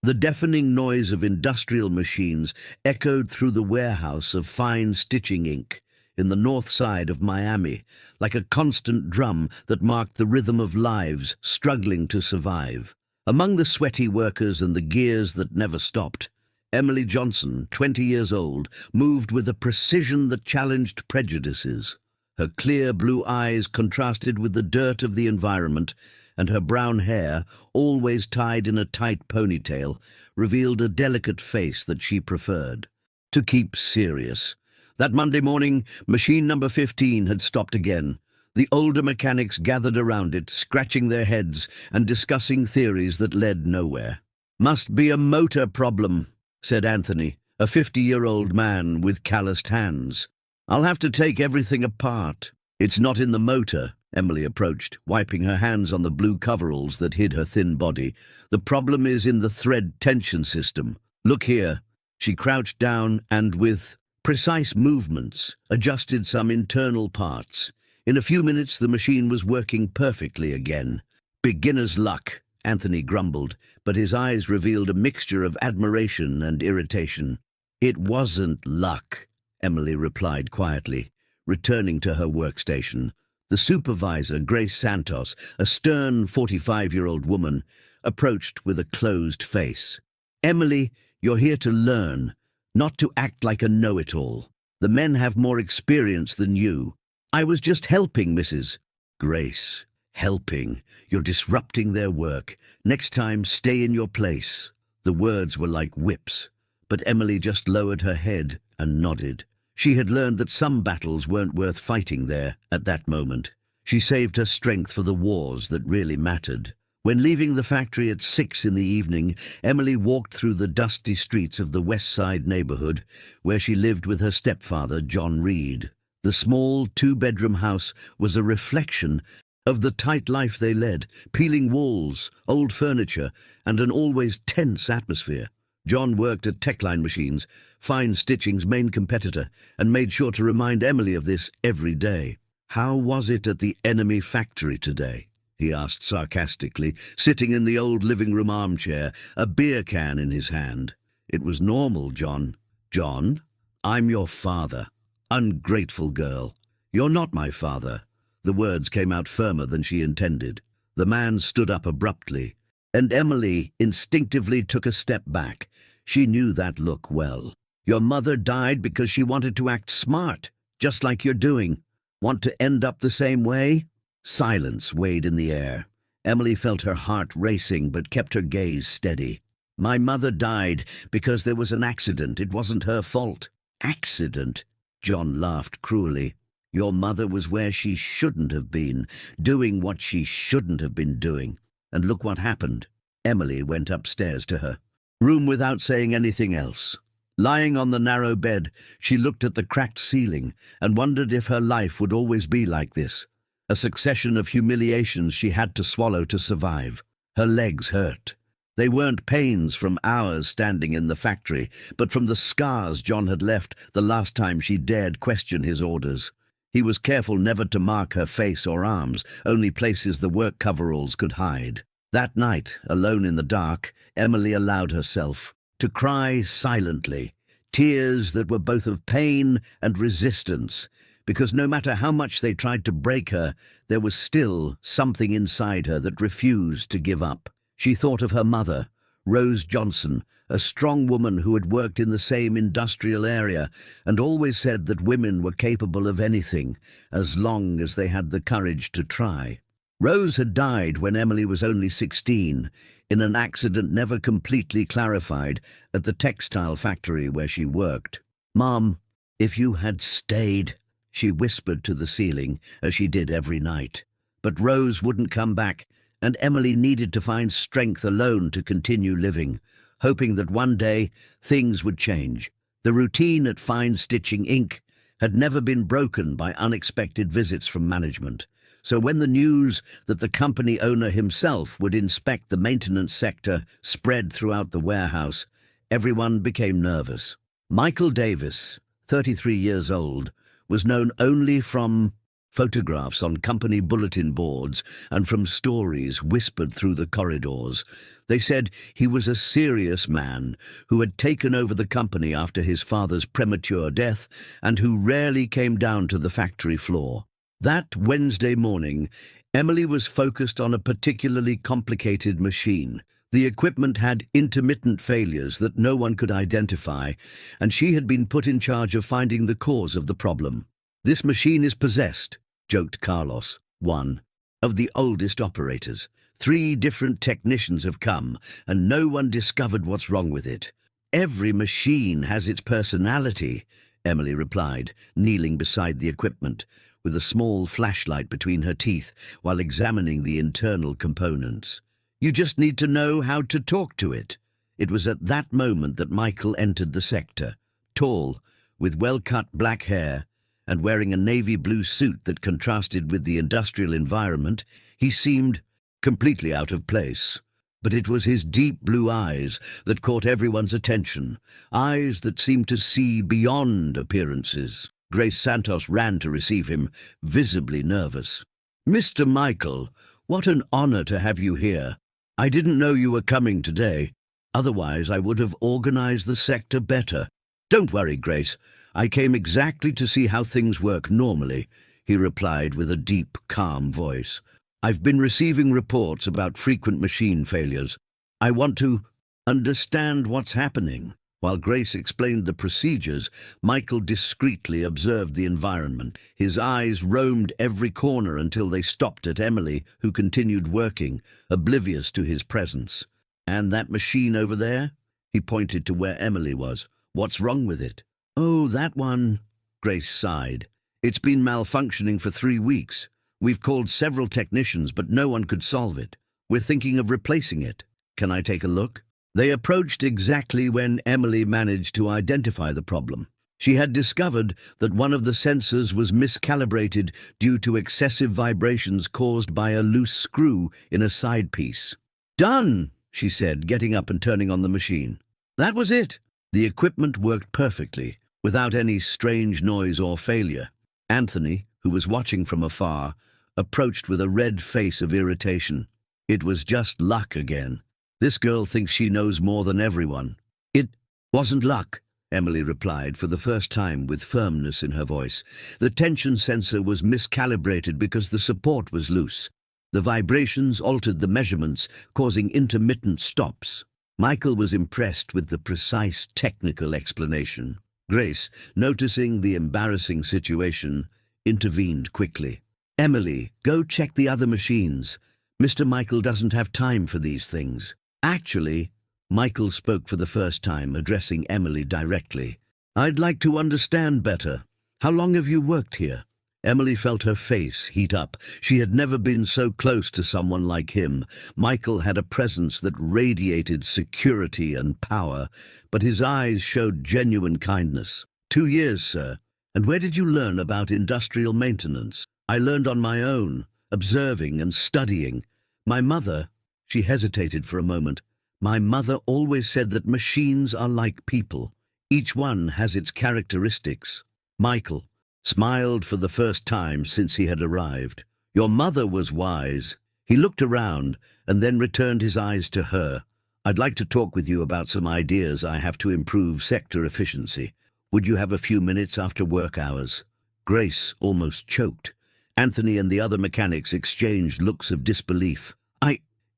The deafening noise of industrial machines echoed through the warehouse of fine stitching ink in the north side of Miami, like a constant drum that marked the rhythm of lives struggling to survive. Among the sweaty workers and the gears that never stopped, Emily Johnson, 20 years old, moved with a precision that challenged prejudices. Her clear blue eyes contrasted with the dirt of the environment, and her brown hair, always tied in a tight ponytail, revealed a delicate face that she preferred to keep serious. That Monday morning, machine number 15 had stopped again. The older mechanics gathered around it, scratching their heads and discussing theories that led nowhere. "Must be a motor problem," said Anthony, a 50-year-old man with calloused hands. "I'll have to take everything apart." "It's not in the motor," Emily approached, wiping her hands on the blue coveralls that hid her thin body. "The problem is in the thread tension system. Look here." She crouched down and, with precise movements, adjusted some internal parts. In a few minutes, the machine was working perfectly again. "Beginner's luck," Anthony grumbled, but his eyes revealed a mixture of admiration and irritation. "It wasn't luck," Emily replied quietly, returning to her workstation. The supervisor, Grace Santos, a stern 45-year-old woman, approached with a closed face. "Emily, you're here to learn, not to act like a know-it-all. The men have more experience than you." "I was just helping, Mrs. Grace." "Helping? You're disrupting their work. Next time, stay in your place." The words were like whips, but Emily just lowered her head and nodded. She had learned that some battles weren't worth fighting there at that moment. She saved her strength for the wars that really mattered. When leaving the factory at 6 in the evening, Emily walked through the dusty streets of the West Side neighborhood, where she lived with her stepfather, John Reed. The small two-bedroom house was a reflection of the tight life they led, peeling walls, old furniture, and an always tense atmosphere. John worked at Techline Machines, Fine Stitching's main competitor, and made sure to remind Emily of this every day. "How was it at the enemy factory today?" he asked sarcastically, sitting in the old living room armchair, a beer can in his hand. "It was normal, John." "John, I'm your father." "Ungrateful girl." "You're not my father." The words came out firmer than she intended. The man stood up abruptly, and Emily instinctively took a step back. She knew that look well. "Your mother died because she wanted to act smart, just like you're doing. Want to end up the same way?" Silence weighed in the air. Emily felt her heart racing but kept her gaze steady. "My mother died because there was an accident. It wasn't her fault." "Accident?" John laughed cruelly. "Your mother was where she shouldn't have been, doing what she shouldn't have been doing. And look what happened." Emily went upstairs to her room without saying anything else. Lying on the narrow bed, she looked at the cracked ceiling and wondered if her life would always be like this. A succession of humiliations she had to swallow to survive. Her legs hurt. They weren't pains from hours standing in the factory, but from the scars John had left the last time she dared question his orders. He was careful never to mark her face or arms, only places the work coveralls could hide. That night, alone in the dark, Emily allowed herself to cry silently, tears that were both of pain and resistance, because no matter how much they tried to break her, there was still something inside her that refused to give up. She thought of her mother, Rose Johnson, a strong woman who had worked in the same industrial area and always said that women were capable of anything, as long as they had the courage to try. Rose had died when Emily was only 16, in an accident never completely clarified at the textile factory where she worked. "Mom, if you had stayed," she whispered to the ceiling, as she did every night. But Rose wouldn't come back, and Emily needed to find strength alone to continue living, hoping that one day things would change. The routine at Fine Stitching Inc. had never been broken by unexpected visits from management. So when the news that the company owner himself would inspect the maintenance sector spread throughout the warehouse, everyone became nervous. Michael Davis, 33 years old, was known only from photographs on company bulletin boards, and from stories whispered through the corridors. They said he was a serious man who had taken over the company after his father's premature death and who rarely came down to the factory floor. That Wednesday morning, Emily was focused on a particularly complicated machine. The equipment had intermittent failures that no one could identify, and she had been put in charge of finding the cause of the problem. "This machine is possessed," joked Carlos, one of the oldest operators. "3 different technicians have come, and no one discovered what's wrong with it." "Every machine has its personality," Emily replied, kneeling beside the equipment, with a small flashlight between her teeth while examining the internal components. "You just need to know how to talk to it." It was at that moment that Michael entered the sector, tall, with well-cut black hair, and wearing a navy blue suit that contrasted with the industrial environment. He seemed completely out of place. But it was his deep blue eyes that caught everyone's attention, eyes that seemed to see beyond appearances. Grace Santos ran to receive him, visibly nervous. "Mr. Michael, what an honor to have you here. I didn't know you were coming today. Otherwise, I would have organized the sector better." "Don't worry, Grace. I came exactly to see how things work normally," he replied with a deep, calm voice. "I've been receiving reports about frequent machine failures. I want to understand what's happening." While Grace explained the procedures, Michael discreetly observed the environment. His eyes roamed every corner until they stopped at Emily, who continued working, oblivious to his presence. "And that machine over there?" He pointed to where Emily was. "What's wrong with it?" "Oh, that one," Grace sighed. "It's been malfunctioning for 3 weeks. We've called several technicians, but no one could solve it. We're thinking of replacing it. Can I take a look?" They approached exactly when Emily managed to identify the problem. She had discovered that one of the sensors was miscalibrated due to excessive vibrations caused by a loose screw in a side piece. "Done," she said, getting up and turning on the machine. That was it. The equipment worked perfectly, without any strange noise or failure. Anthony, who was watching from afar, approached with a red face of irritation. It was just luck again. This girl thinks she knows more than everyone. "It wasn't luck," Emily replied for the first time with firmness in her voice. "The tension sensor was miscalibrated because the support was loose. The vibrations altered the measurements, causing intermittent stops." Michael was impressed with the precise technical explanation. Grace, noticing the embarrassing situation, intervened quickly. "Emily, go check the other machines. Mr. Michael doesn't have time for these things." "Actually," Michael spoke for the first time, addressing Emily directly, "I'd like to understand better. How long have you worked here?" Emily felt her face heat up. She had never been so close to someone like him. Michael had a presence that radiated security and power, but his eyes showed genuine kindness. 2 years, sir. And where did you learn about industrial maintenance?" "I learned on my own, observing and studying. My mother," she hesitated for a moment, "my mother always said that machines are like people. Each one has its characteristics." Michael smiled for the first time since he had arrived. "Your mother was wise." He looked around and then returned his eyes to her. "I'd like to talk with you about some ideas I have to improve sector efficiency. Would you have a few minutes after work hours?" Grace almost choked. Anthony and the other mechanics exchanged looks of disbelief.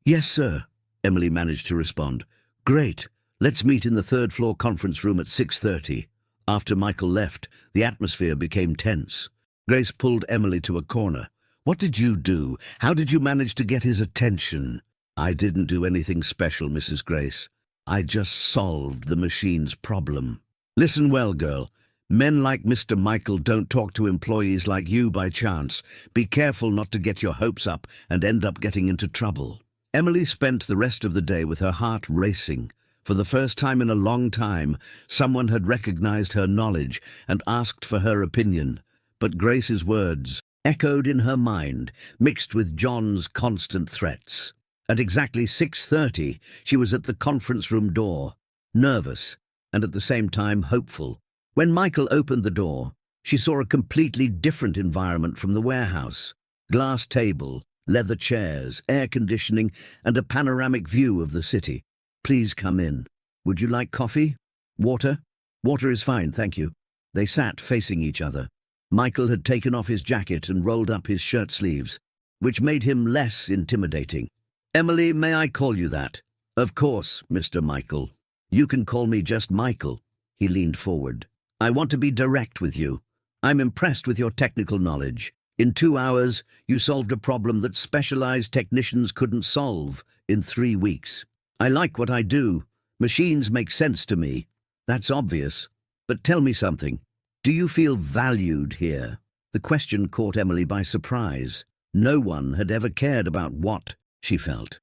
Yes, sir," Emily managed to respond. "Great. Let's meet in the 3rd-floor conference room at 6:30. After Michael left, the atmosphere became tense. Grace pulled Emily to a corner. "What did you do? How did you manage to get his attention?" "I didn't do anything special, Mrs. Grace. I just solved the machine's problem." "Listen well, girl. Men like Mr. Michael don't talk to employees like you by chance. Be careful not to get your hopes up and end up getting into trouble." Emily spent the rest of the day with her heart racing. For the first time in a long time, someone had recognized her knowledge and asked for her opinion. But Grace's words echoed in her mind, mixed with John's constant threats. At exactly 6:30, she was at the conference room door, nervous and at the same time hopeful. When Michael opened the door, She saw a completely different environment from the warehouse. Glass table, leather chairs, air conditioning, and a panoramic view of the city. "Please come in. Would you like coffee? Water?" "Water is fine, thank you." They sat facing each other. Michael had taken off his jacket and rolled up his shirt sleeves, which made him less intimidating. "Emily, may I call you that?" "Of course, Mr. Michael. You can call me just Michael." He leaned forward. "I want to be direct with you. I'm impressed with your technical knowledge. In 2 hours, you solved a problem that specialized technicians couldn't solve in 3 weeks. I like what I do. Machines make sense to me. That's obvious. But tell me something. Do you feel valued here?" The question caught Emily by surprise. No one had ever cared about what she felt.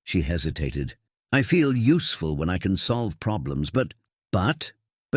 She hesitated. "I feel useful when I can solve problems, but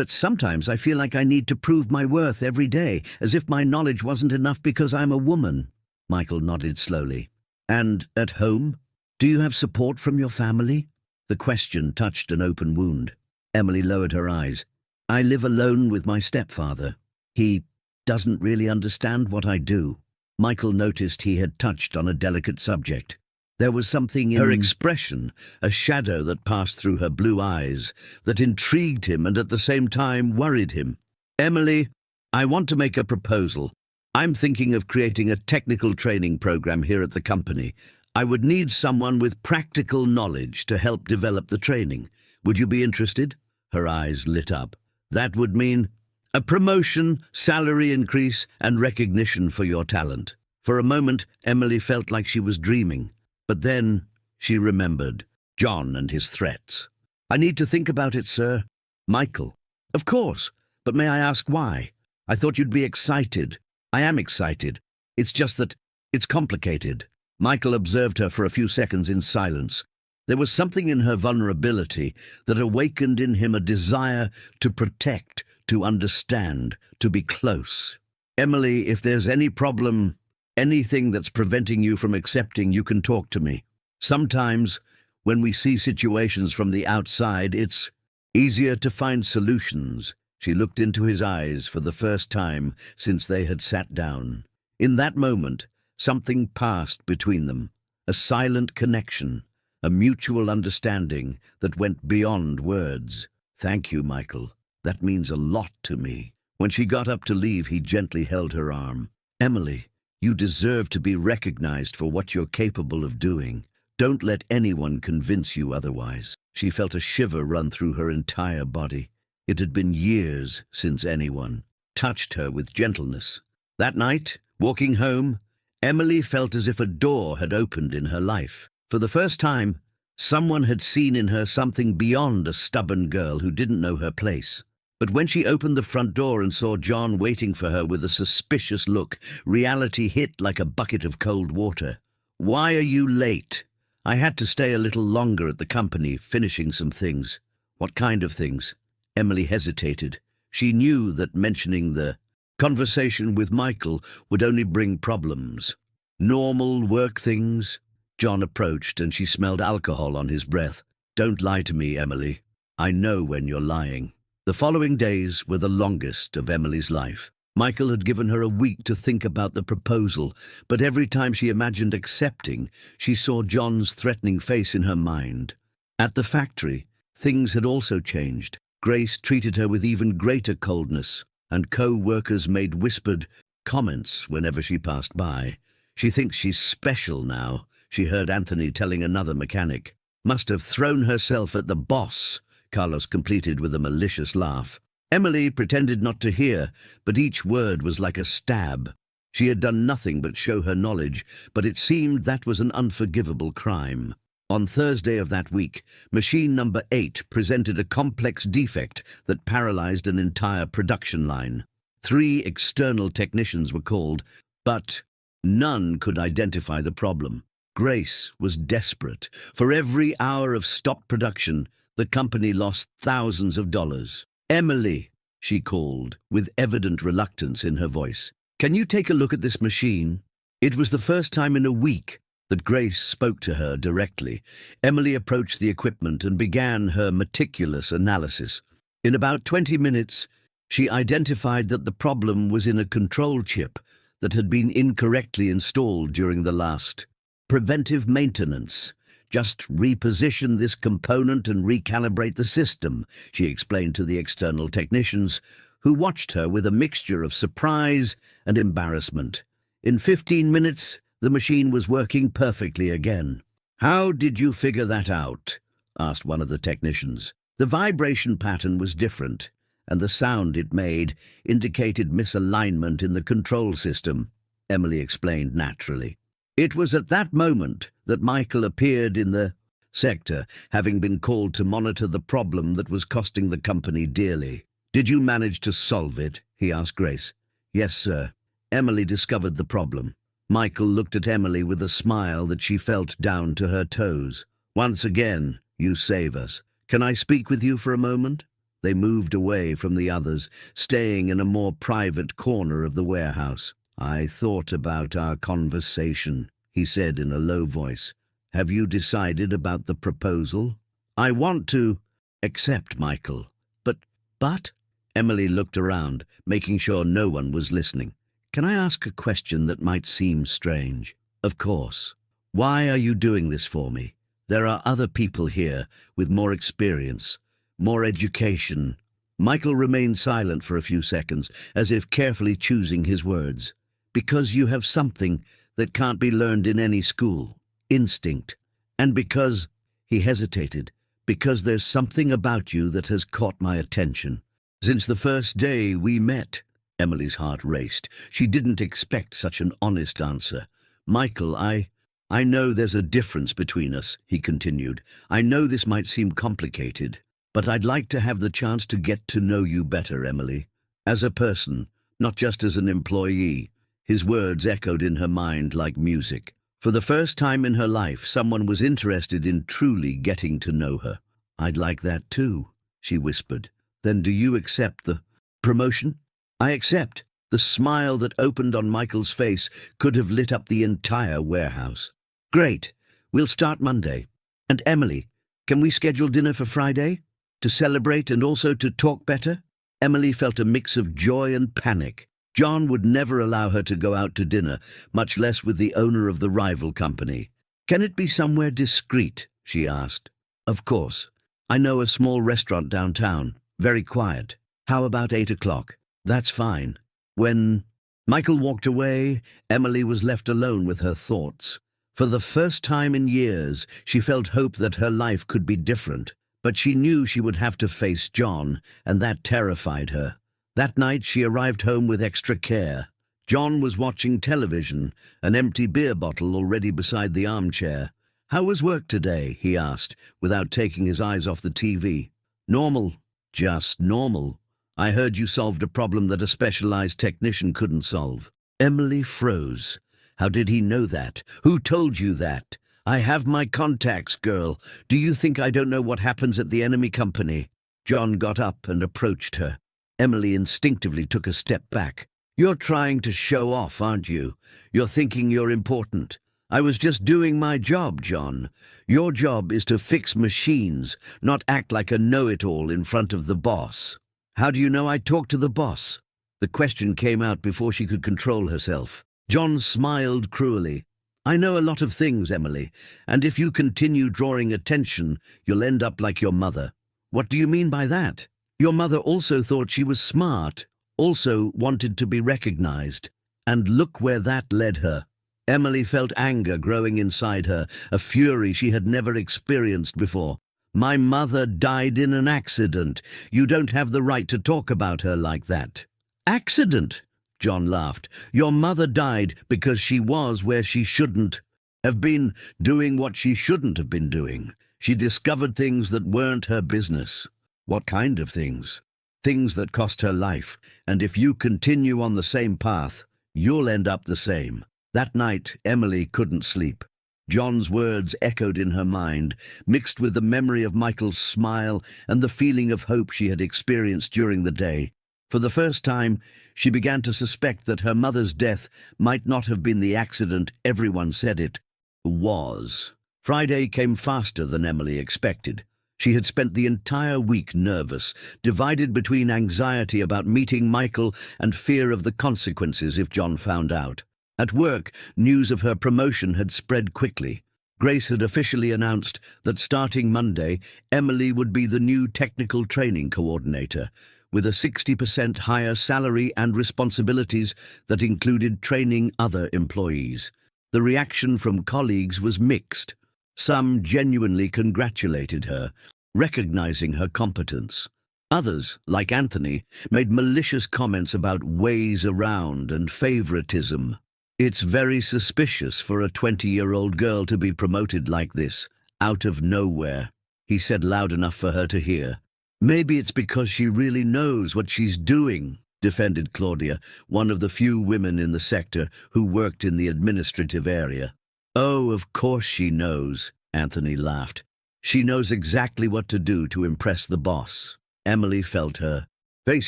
sometimes I feel like I need to prove my worth every day, as if my knowledge wasn't enough because I'm a woman." Michael nodded slowly. "And at home? Do you have support from your family?" The question touched an open wound. Emily lowered her eyes. "I live alone with my stepfather. He doesn't really understand what I do." Michael noticed he had touched on a delicate subject. There was something in her expression, a shadow that passed through her blue eyes, that intrigued him and at the same time worried him. "Emily, I want to make a proposal. I'm thinking of creating a technical training program here at the company. I would need someone with practical knowledge to help develop the training. Would you be interested?" Her eyes lit up. "That would mean a promotion, salary increase, and recognition for your talent." For a moment, Emily felt like she was dreaming. But then she remembered John and his threats. "I need to think about it, sir." "Michael." "Of course, but may I ask why? I thought you'd be excited." "I am excited. It's just that it's complicated." Michael observed her for a few seconds in silence. There was something in her vulnerability that awakened in him a desire to protect, to understand, to be close. "Emily, if there's any problem, anything that's preventing you from accepting, you can talk to me. Sometimes, when we see situations from the outside, it's easier to find solutions." She looked into his eyes for the first time since they had sat down. In that moment, something passed between them, a silent connection, a mutual understanding that went beyond words. "Thank you, Michael. That means a lot to me." When she got up to leave, he gently held her arm. "Emily, you deserve to be recognized for what you're capable of doing. Don't let anyone convince you otherwise." She felt a shiver run through her entire body. It had been years since anyone touched her with gentleness. That night, walking home, Emily felt as if a door had opened in her life. For the first time, someone had seen in her something beyond a stubborn girl who didn't know her place. But when she opened the front door and saw John waiting for her with a suspicious look, reality hit like a bucket of cold water. "Why are you late?" "I had to stay a little longer at the company, finishing some things." "What kind of things?" Emily hesitated. She knew that mentioning the conversation with Michael would only bring problems. "Normal work things." John approached and she smelled alcohol on his breath. "Don't lie to me, Emily. I know when you're lying." The following days were the longest of Emily's life. Michael had given her a week to think about the proposal, but every time she imagined accepting, she saw John's threatening face in her mind. At the factory, things had also changed. Grace treated her with even greater coldness, and co-workers made whispered comments whenever she passed by. "She thinks she's special now," she heard Anthony telling another mechanic. "Must have thrown herself at the boss," Carlos completed with a malicious laugh. Emily pretended not to hear, but each word was like a stab. She had done nothing but show her knowledge, but it seemed that was an unforgivable crime. On Thursday of that week, machine number 8 presented a complex defect that paralyzed an entire production line. 3 external technicians were called, but none could identify the problem. Grace was desperate. For every hour of stopped production, the company lost thousands of dollars. "Emily," she called, with evident reluctance in her voice. "Can you take a look at this machine?" It was the first time in a week that Grace spoke to her directly. Emily approached the equipment and began her meticulous analysis. In about 20 minutes, She identified that the problem was in a control chip that had been incorrectly installed during the last preventive maintenance. Just reposition this component and recalibrate the system, she explained to the external technicians, who watched her with a mixture of surprise and embarrassment. In 15 minutes, the machine was working perfectly again. "How did you figure that out?" asked one of the technicians. "The vibration pattern was different, and the sound it made indicated misalignment in the control system," Emily explained naturally. "It was at that moment that Michael appeared in the sector, having been called to monitor the problem that was costing the company dearly." "Did you manage to solve it?" he asked Grace. "Yes, sir." Emily discovered the problem. Michael looked at Emily with a smile that she felt down to her toes. "Once again, you save us. Can I speak with you for a moment?" They moved away from the others, staying in a more private corner of the warehouse. "I thought about our conversation," he said in a low voice. "Have you decided about the proposal?" "I want to accept, Michael. But... Emily looked around, making sure no one was listening. "Can I ask a question that might seem strange?" "Of course. Why are you doing this for me? There are other people here with more experience, more education." Michael remained silent for a few seconds, as if carefully choosing his words. "Because you have something that can't be learned in any school. Instinct. And because..." He hesitated. "Because there's something about you that has caught my attention. Since the first day we met..." Emily's heart raced. She didn't expect such an honest answer. "Michael, I know there's a difference between us," he continued. "I know this might seem complicated, but I'd like to have the chance to get to know you better, Emily. As a person, not just as an employee." His words echoed in her mind like music. For the first time in her life, someone was interested in truly getting to know her. "I'd like that too," she whispered. "Then do you accept the promotion?" "I accept." The smile that opened on Michael's face could have lit up the entire warehouse. "Great. We'll start Monday. And Emily, can we schedule dinner for Friday? To celebrate and also to talk better?" Emily felt a mix of joy and panic. John would never allow her to go out to dinner, much less with the owner of the rival company. "Can it be somewhere discreet?" she asked. "Of course. I know a small restaurant downtown. Very quiet. How about 8 o'clock? "That's fine." When Michael walked away, Emily was left alone with her thoughts. For the first time in years, she felt hope that her life could be different. But she knew she would have to face John, and that terrified her. That night she arrived home with extra care. John was watching television, an empty beer bottle already beside the armchair. "How was work today?" he asked, without taking his eyes off the TV. "Normal. Just normal. I heard you solved a problem that a specialized technician couldn't solve." Emily froze. How did he know that? Who told you that? "I have my contacts, girl. Do you think I don't know what happens at the enemy company?" John got up and approached her. Emily instinctively took a step back. "You're trying to show off, aren't you? You're thinking you're important." "I was just doing my job, John. Your job is to fix machines, not act like a know-it-all in front of the boss." "How do you know I talked to the boss?" The question came out before she could control herself. John smiled cruelly. "I know a lot of things, Emily, and if you continue drawing attention, you'll end up like your mother." "What do you mean by that?" "Your mother also thought she was smart, also wanted to be recognized. And look where that led her." Emily felt anger growing inside her, a fury she had never experienced before. "My mother died in an accident. You don't have the right to talk about her like that." "Accident?" John laughed. "Your mother died because she was where she shouldn't have been, doing what she shouldn't have been doing. She discovered things that weren't her business." "What kind of things?" "Things that cost her life, and if you continue on the same path, you'll end up the same." That night, Emily couldn't sleep. John's words echoed in her mind, mixed with the memory of Michael's smile and the feeling of hope she had experienced during the day. For the first time, she began to suspect that her mother's death might not have been the accident everyone said it was. Friday came faster than Emily expected. She had spent the entire week nervous, divided between anxiety about meeting Michael and fear of the consequences if John found out. At work, news of her promotion had spread quickly. Grace had officially announced that starting Monday, Emily would be the new technical training coordinator, with a 60% higher salary and responsibilities that included training other employees. The reaction from colleagues was mixed. Some genuinely congratulated her, recognizing her competence. Others, like Anthony, made malicious comments about ways around and favoritism. It's very suspicious for a 20-year-old girl to be promoted like this, out of nowhere, he said loud enough for her to hear. Maybe it's because she really knows what she's doing, defended Claudia, one of the few women in the sector who worked in the administrative area. Oh, of course she knows, Anthony laughed. She knows exactly what to do to impress the boss. Emily felt her face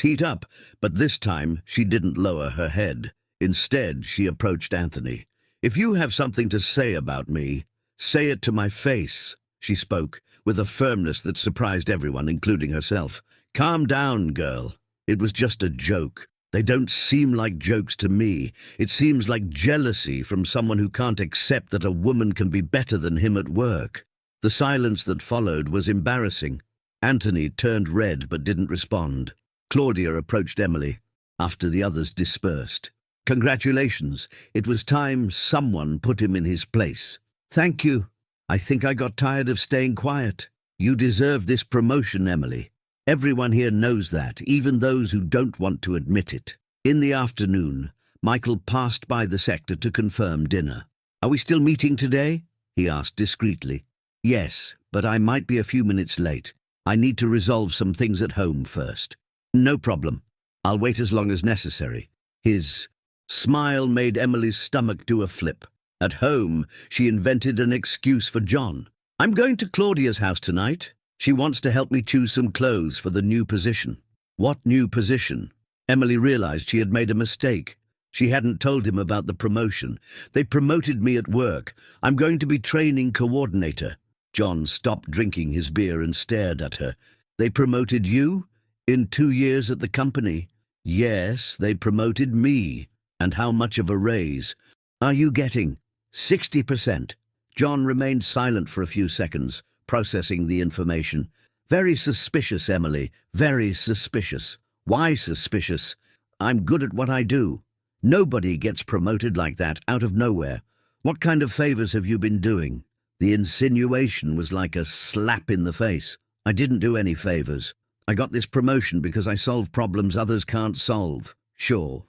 heat up, but this time she didn't lower her head. Instead, she approached Anthony. "If you have something to say about me, say it to my face," she spoke, with a firmness that surprised everyone, including herself. "Calm down, girl. It was just a joke. They don't seem like jokes to me. It seems like jealousy from someone who can't accept that a woman can be better than him at work." The silence that followed was embarrassing. Anthony turned red but didn't respond. Claudia approached Emily, after the others dispersed. "Congratulations. It was time someone put him in his place." "Thank you. I think I got tired of staying quiet. You deserve this promotion, Emily. Everyone here knows that, even those who don't want to admit it." In the afternoon, Michael passed by the sector to confirm dinner. "Are we still meeting today?" he asked discreetly. "Yes, but I might be a few minutes late. I need to resolve some things at home first." "No problem. I'll wait as long as necessary." His smile made Emily's stomach do a flip. At home, she invented an excuse for John. "I'm going to Claudia's house tonight. She wants to help me choose some clothes for the new position." What new position? Emily realized she had made a mistake. She hadn't told him about the promotion. "They promoted me at work. I'm going to be training coordinator." John stopped drinking his beer and stared at her. "They promoted you? In 2 years at the company?" "Yes, they promoted me. And how much of a raise?" "Are you getting 60%? John remained silent for a few seconds, processing the information. "Very suspicious, Emily, very suspicious." "Why suspicious? I'm good at what I do. Nobody gets promoted like that, out of nowhere. What kind of favors have you been doing?" The insinuation was like a slap in the face. "I didn't do any favors. I got this promotion because I solve problems others can't solve." Sure.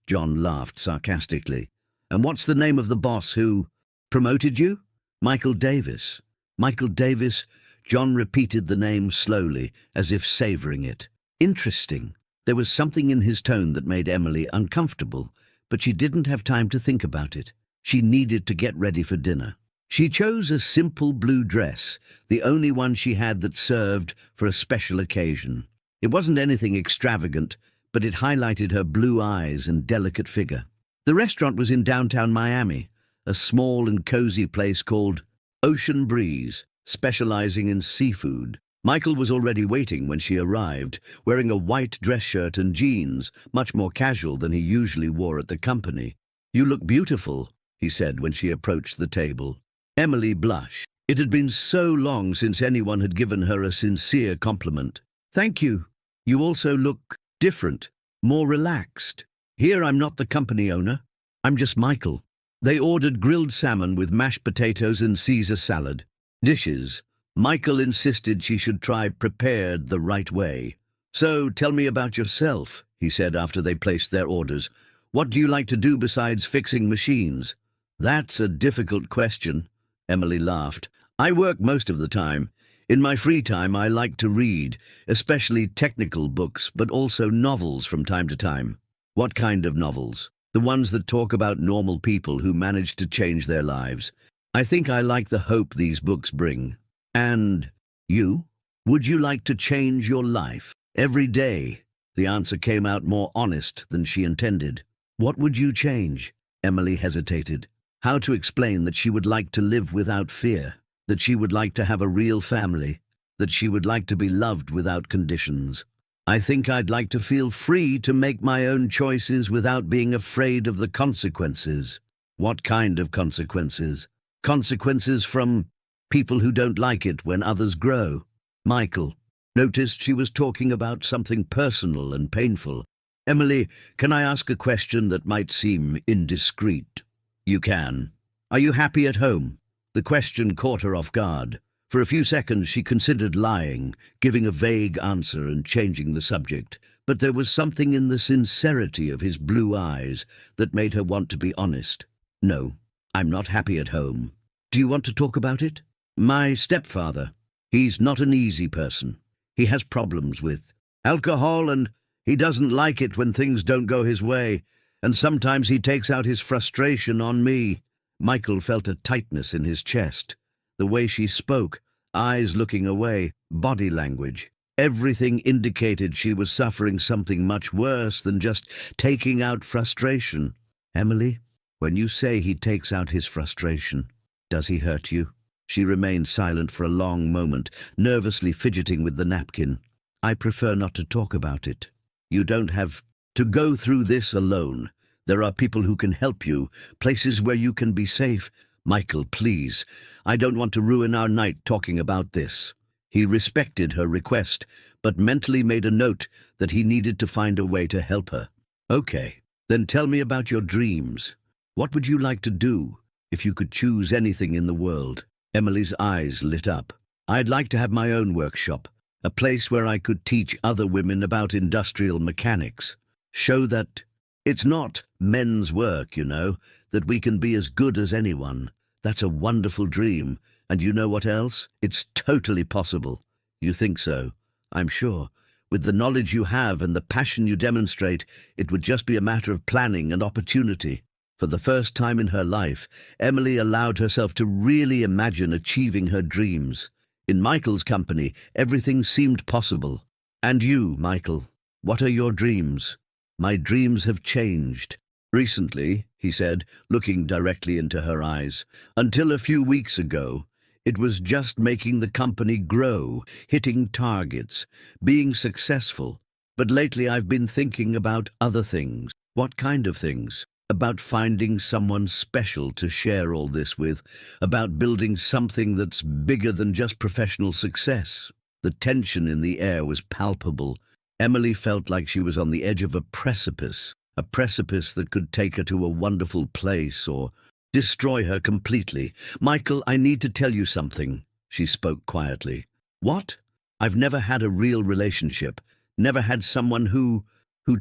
John laughed sarcastically. "And what's the name of the boss who promoted you?" "Michael Davis." "Michael Davis?" John repeated the name slowly, as if savoring it. "Interesting." There was something in his tone that made Emily uncomfortable, but she didn't have time to think about it. She needed to get ready for dinner. She chose a simple blue dress, the only one she had that served for a special occasion. It wasn't anything extravagant, but it highlighted her blue eyes and delicate figure. The restaurant was in downtown Miami, a small and cozy place called Ocean Breeze, specializing in seafood. Michael was already waiting when she arrived, wearing a white dress shirt and jeans, much more casual than he usually wore at the company. "You look beautiful," he said when she approached the table. Emily blushed. It had been so long since anyone had given her a sincere compliment. "Thank you. You also look different, more relaxed." "Here I'm not the company owner. I'm just Michael." They ordered grilled salmon with mashed potatoes and Caesar salad. Dishes. Michael insisted she should try prepared the right way. "So tell me about yourself," he said after they placed their orders. "What do you like to do besides fixing machines?" "That's a difficult question." Emily laughed. "I work most of the time. In my free time, I like to read, especially technical books, but also novels from time to time." "What kind of novels?" "The ones that talk about normal people who manage to change their lives. I think I like the hope these books bring." "And you? Would you like to change your life every day?" The answer came out more honest than she intended. "What would you change?" Emily hesitated. How to explain that she would like to live without fear, that she would like to have a real family, that she would like to be loved without conditions. I think I'd like to feel free to make my own choices without being afraid of the consequences. What kind of consequences? Consequences from people who don't like it when others grow. Michael noticed she was talking about something personal and painful. Emily, can I ask a question that might seem indiscreet? You can. Are you happy at home? The question caught her off guard. For a few seconds she considered lying, giving a vague answer and changing the subject. But there was something in the sincerity of his blue eyes that made her want to be honest. No, I'm not happy at home. Do you want to talk about it? My stepfather. He's not an easy person. He has problems with alcohol and he doesn't like it when things don't go his way. And sometimes he takes out his frustration on me. Michael felt a tightness in his chest. The way she spoke, eyes looking away, body language, everything indicated she was suffering something much worse than just taking out frustration. Emily, when you say he takes out his frustration, does he hurt you? She remained silent for a long moment, nervously fidgeting with the napkin. I prefer not to talk about it. You don't have to go through this alone. There are people who can help you, places where you can be safe. Michael, please, I don't want to ruin our night talking about this. He respected her request, but mentally made a note that he needed to find a way to help her. Okay, then tell me about your dreams. What would you like to do if you could choose anything in the world? Emily's eyes lit up. I'd like to have my own workshop, a place where I could teach other women about industrial mechanics. Show that it's not men's work, that we can be as good as anyone. That's a wonderful dream. And you know what else? It's totally possible. You think so? I'm sure. With the knowledge you have and the passion you demonstrate, it would just be a matter of planning and opportunity. For the first time in her life, Emily allowed herself to really imagine achieving her dreams. In Michael's company, everything seemed possible. And you, Michael, what are your dreams? My dreams have changed. Recently, he said, looking directly into her eyes. Until a few weeks ago, it was just making the company grow, hitting targets, being successful. But lately I've been thinking about other things. What kind of things? About finding someone special to share all this with, about building something that's bigger than just professional success. The tension in the air was palpable. Emily felt like she was on the edge of a precipice that could take her to a wonderful place or destroy her completely. Michael, I need to tell you something, she spoke quietly. What? I've never had a real relationship, never had someone who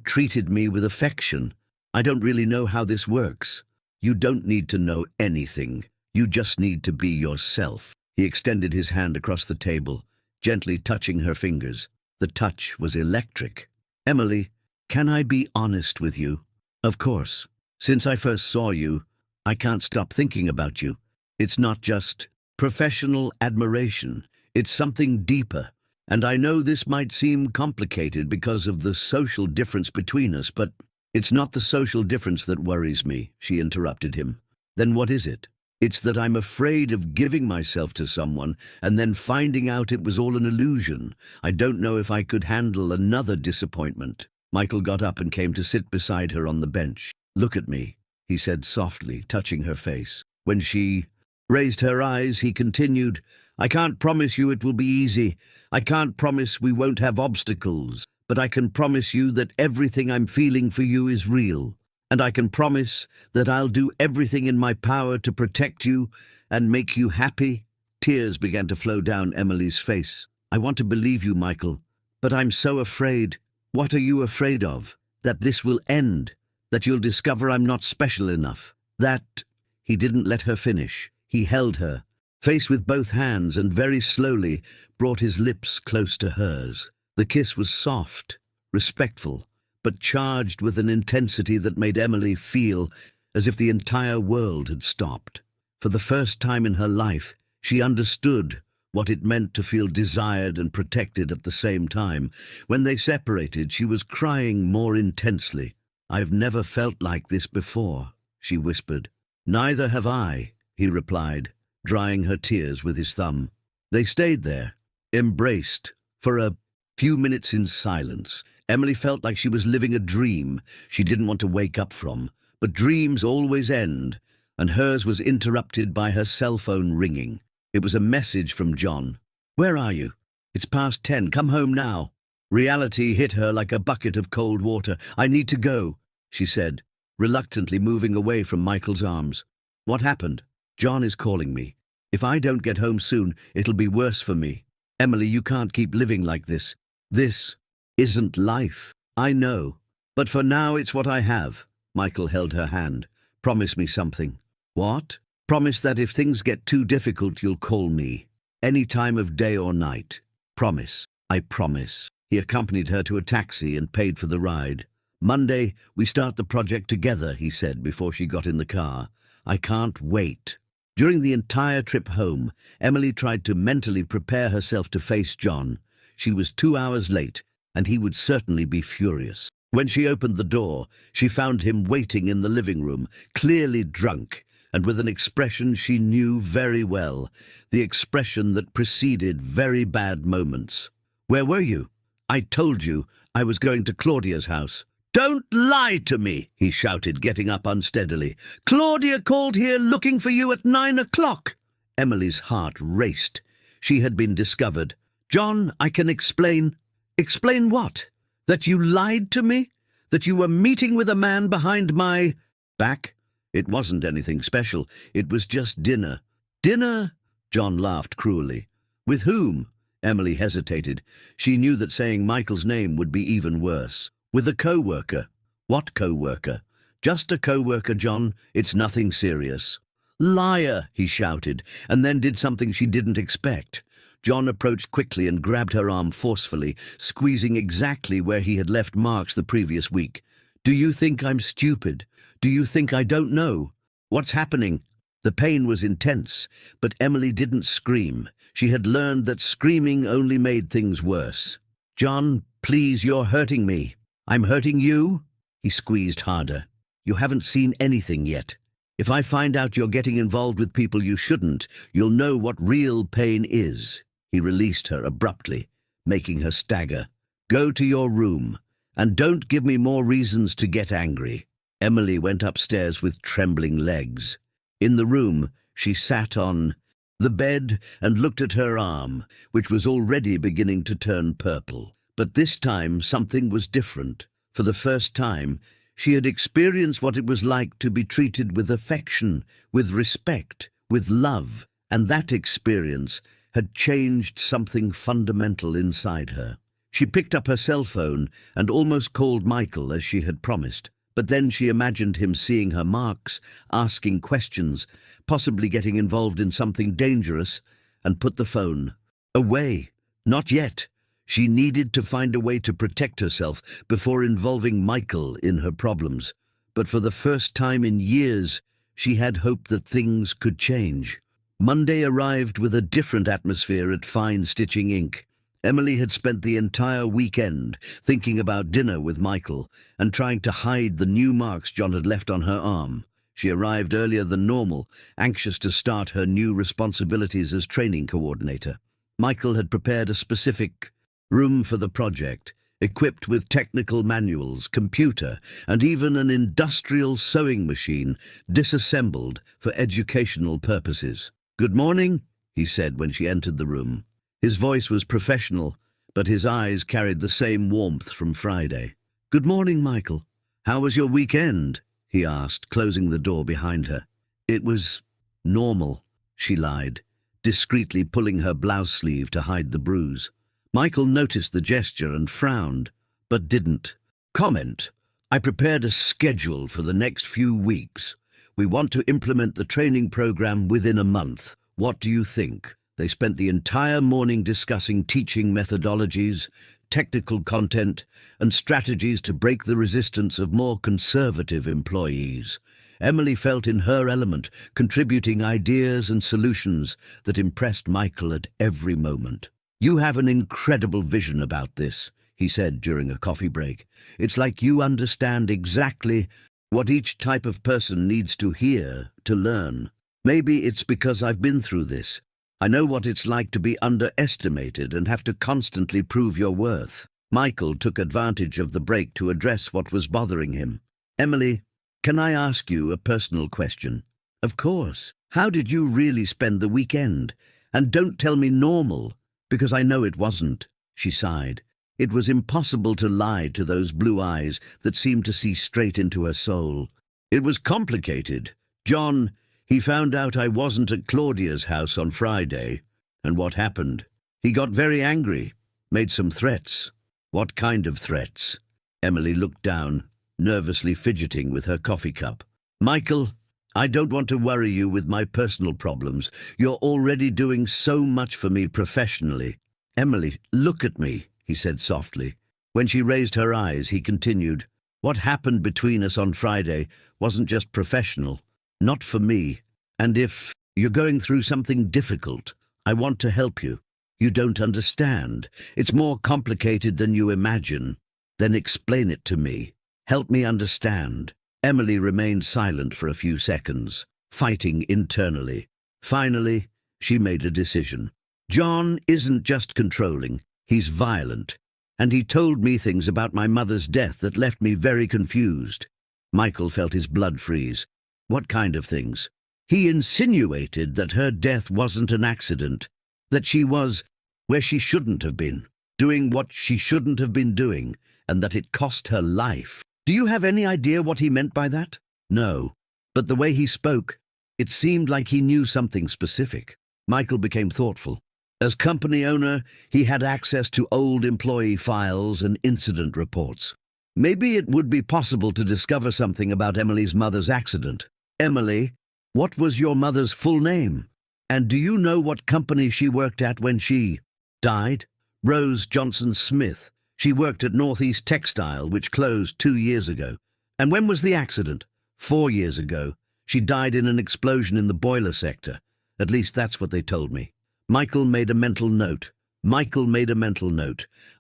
treated me with affection. I don't really know how this works. You don't need to know anything. You just need to be yourself. He extended his hand across the table, gently touching her fingers. The touch was electric. Emily, can I be honest with you? Of course. Since I first saw you, I can't stop thinking about you. It's not just professional admiration. It's something deeper. And I know this might seem complicated because of the social difference between us, but it's not the social difference that worries me, she interrupted him. Then what is it? It's that I'm afraid of giving myself to someone and then finding out it was all an illusion. I don't know if I could handle another disappointment. Michael got up and came to sit beside her on the bench. Look at me, he said softly, touching her face. When she raised her eyes, he continued, I can't promise you it will be easy. I can't promise we won't have obstacles. But I can promise you that everything I'm feeling for you is real. And I can promise that I'll do everything in my power to protect you and make you happy. Tears began to flow down Emily's face. I want to believe you, Michael, but I'm so afraid. What are you afraid of? That this will end, that you'll discover I'm not special enough, that... He didn't let her finish. He held her, face with both hands, and very slowly brought his lips close to hers. The kiss was soft, respectful, but charged with an intensity that made Emily feel as if the entire world had stopped. For the first time in her life, she understood what it meant to feel desired and protected at the same time. When they separated, she was crying more intensely. I've never felt like this before, she whispered. Neither have I, he replied, drying her tears with his thumb. They stayed there, embraced. For a few minutes in silence, Emily felt like she was living a dream she didn't want to wake up from. But dreams always end, and hers was interrupted by her cell phone ringing. It was a message from John. "Where are you? It's past 10. Come home now." Reality hit her like a bucket of cold water. "I need to go," she said, reluctantly moving away from Michael's arms. "What happened?" "John is calling me. If I don't get home soon, it'll be worse for me." "Emily, you can't keep living like this. This isn't life. I know. But for now, it's what I have." Michael held her hand. "Promise me something." "What?" "Promise that if things get too difficult, you'll call me. Any time of day or night. Promise." "I promise." He accompanied her to a taxi and paid for the ride. "Monday, we start the project together," he said before she got in the car. "I can't wait." During the entire trip home, Emily tried to mentally prepare herself to face John. She was 2 hours late, and he would certainly be furious. When she opened the door, she found him waiting in the living room, clearly drunk, and with an expression she knew very well, the expression that preceded very bad moments. "Where were you?" "I told you I was going to Claudia's house." "Don't lie to me," he shouted, getting up unsteadily. "Claudia called here looking for you at 9 o'clock. Emily's heart raced. She had been discovered. "John, I can explain." "Explain what? That you lied to me? That you were meeting with a man behind my back?" "It wasn't anything special. It was just dinner." "Dinner?" John laughed cruelly. "With whom?" Emily hesitated. She knew that saying Michael's name would be even worse. "With a co-worker." "What co-worker?" "Just a co-worker, John. It's nothing serious." "Liar!" he shouted, and then did something she didn't expect. John approached quickly and grabbed her arm forcefully, squeezing exactly where he had left marks the previous week. "Do you think I'm stupid? Do you think I don't know? What's happening?" The pain was intense, but Emily didn't scream. She had learned that screaming only made things worse. "John, please, you're hurting me." "I'm hurting you?" He squeezed harder. "You haven't seen anything yet. If I find out you're getting involved with people you shouldn't, you'll know what real pain is." He released her abruptly, making her stagger. "Go to your room, and don't give me more reasons to get angry." Emily went upstairs with trembling legs. In the room, she sat on the bed and looked at her arm, which was already beginning to turn purple. But this time something was different. For the first time, she had experienced what it was like to be treated with affection, with respect, with love, and that experience had changed something fundamental inside her. She picked up her cell phone and almost called Michael as she had promised. But then she imagined him seeing her marks, asking questions, possibly getting involved in something dangerous, and put the phone away. Not yet. She needed to find a way to protect herself before involving Michael in her problems. But for the first time in years, she had hope that things could change. Monday arrived with a different atmosphere at Fine Stitching Inc. Emily had spent the entire weekend thinking about dinner with Michael and trying to hide the new marks John had left on her arm. She arrived earlier than normal, anxious to start her new responsibilities as training coordinator. Michael had prepared a specific room for the project, equipped with technical manuals, computer, and even an industrial sewing machine disassembled for educational purposes. "Good morning," he said when she entered the room. His voice was professional, but his eyes carried the same warmth from Friday. "Good morning, Michael. How was your weekend?" he asked, closing the door behind her. "It was normal," she lied, discreetly pulling her blouse sleeve to hide the bruise. Michael noticed the gesture and frowned, but didn't comment. "I prepared a schedule for the next few weeks. We want to implement the training program within a month. What do you think?" They spent the entire morning discussing teaching methodologies, technical content, and strategies to break the resistance of more conservative employees. Emily felt in her element, contributing ideas and solutions that impressed Michael at every moment. "You have an incredible vision about this," he said during a coffee break. "It's like you understand exactly what each type of person needs to hear, to learn. Maybe it's because I've been through this. I know what it's like to be underestimated and have to constantly prove your worth. Michael took advantage of the break to address what was bothering him. Emily, can I ask you a personal question? Of course. How did you really spend the weekend? And don't tell me normal, because I know it wasn't. She sighed. It was impossible to lie to those blue eyes that seemed to see straight into her soul. It was complicated. John, he found out I wasn't at Claudia's house on Friday. And what happened? He got very angry, made some threats. What kind of threats? Emily looked down, nervously fidgeting with her coffee cup. Michael, I don't want to worry you with my personal problems. You're already doing so much for me professionally. Emily, look at me, he said softly. When she raised her eyes, he continued, what happened between us on Friday wasn't just professional, not for me. And if you're going through something difficult, I want to help you. You don't understand. It's more complicated than you imagine. Then explain it to me. Help me understand. Emily remained silent for a few seconds, fighting internally. Finally, she made a decision. John isn't just controlling, he's violent. And he told me things about my mother's death that left me very confused. Michael felt his blood freeze. What kind of things? He insinuated that her death wasn't an accident, that she was where she shouldn't have been, doing what she shouldn't have been doing, and that it cost her life. Do you have any idea what he meant by that? No, but the way he spoke, it seemed like he knew something specific. Michael became thoughtful. As company owner, he had access to old employee files and incident reports. Maybe it would be possible to discover something about Emily's mother's accident. Emily, what was your mother's full name? And do you know what company she worked at when she died? Rose Johnson Smith. She worked at Northeast Textile, which closed 2 years ago. And when was the accident? 4 years ago. She died in an explosion in the boiler sector. At least that's what they told me. Michael made a mental note.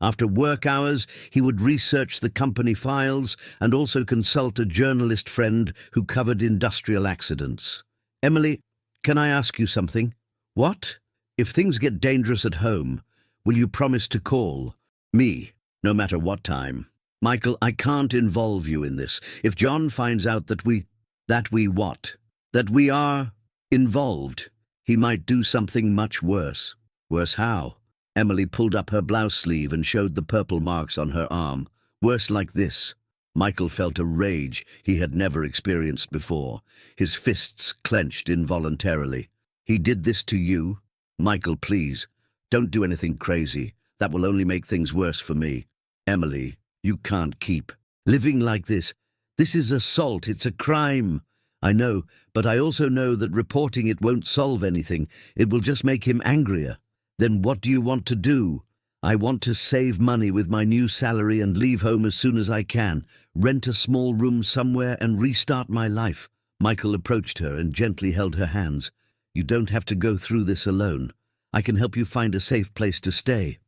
After work hours, he would research the company files and also consult a journalist friend who covered industrial accidents. Emily, can I ask you something? What? If things get dangerous at home, will you promise to call me, no matter what time? Michael, I can't involve you in this. If John finds out that we are involved, he might do something much worse. Worse how? Emily pulled up her blouse sleeve and showed the purple marks on her arm. Worse like this. Michael felt a rage he had never experienced before. His fists clenched involuntarily. He did this to you? Michael, please, don't do anything crazy. That will only make things worse for me. Emily, you can't keep living like this. This is assault. It's a crime. I know, but I also know that reporting it won't solve anything. It will just make him angrier. Then what do you want to do? I want to save money with my new salary and leave home as soon as I can, rent a small room somewhere and restart my life. Michael approached her and gently held her hands. You don't have to go through this alone. I can help you find a safe place to stay.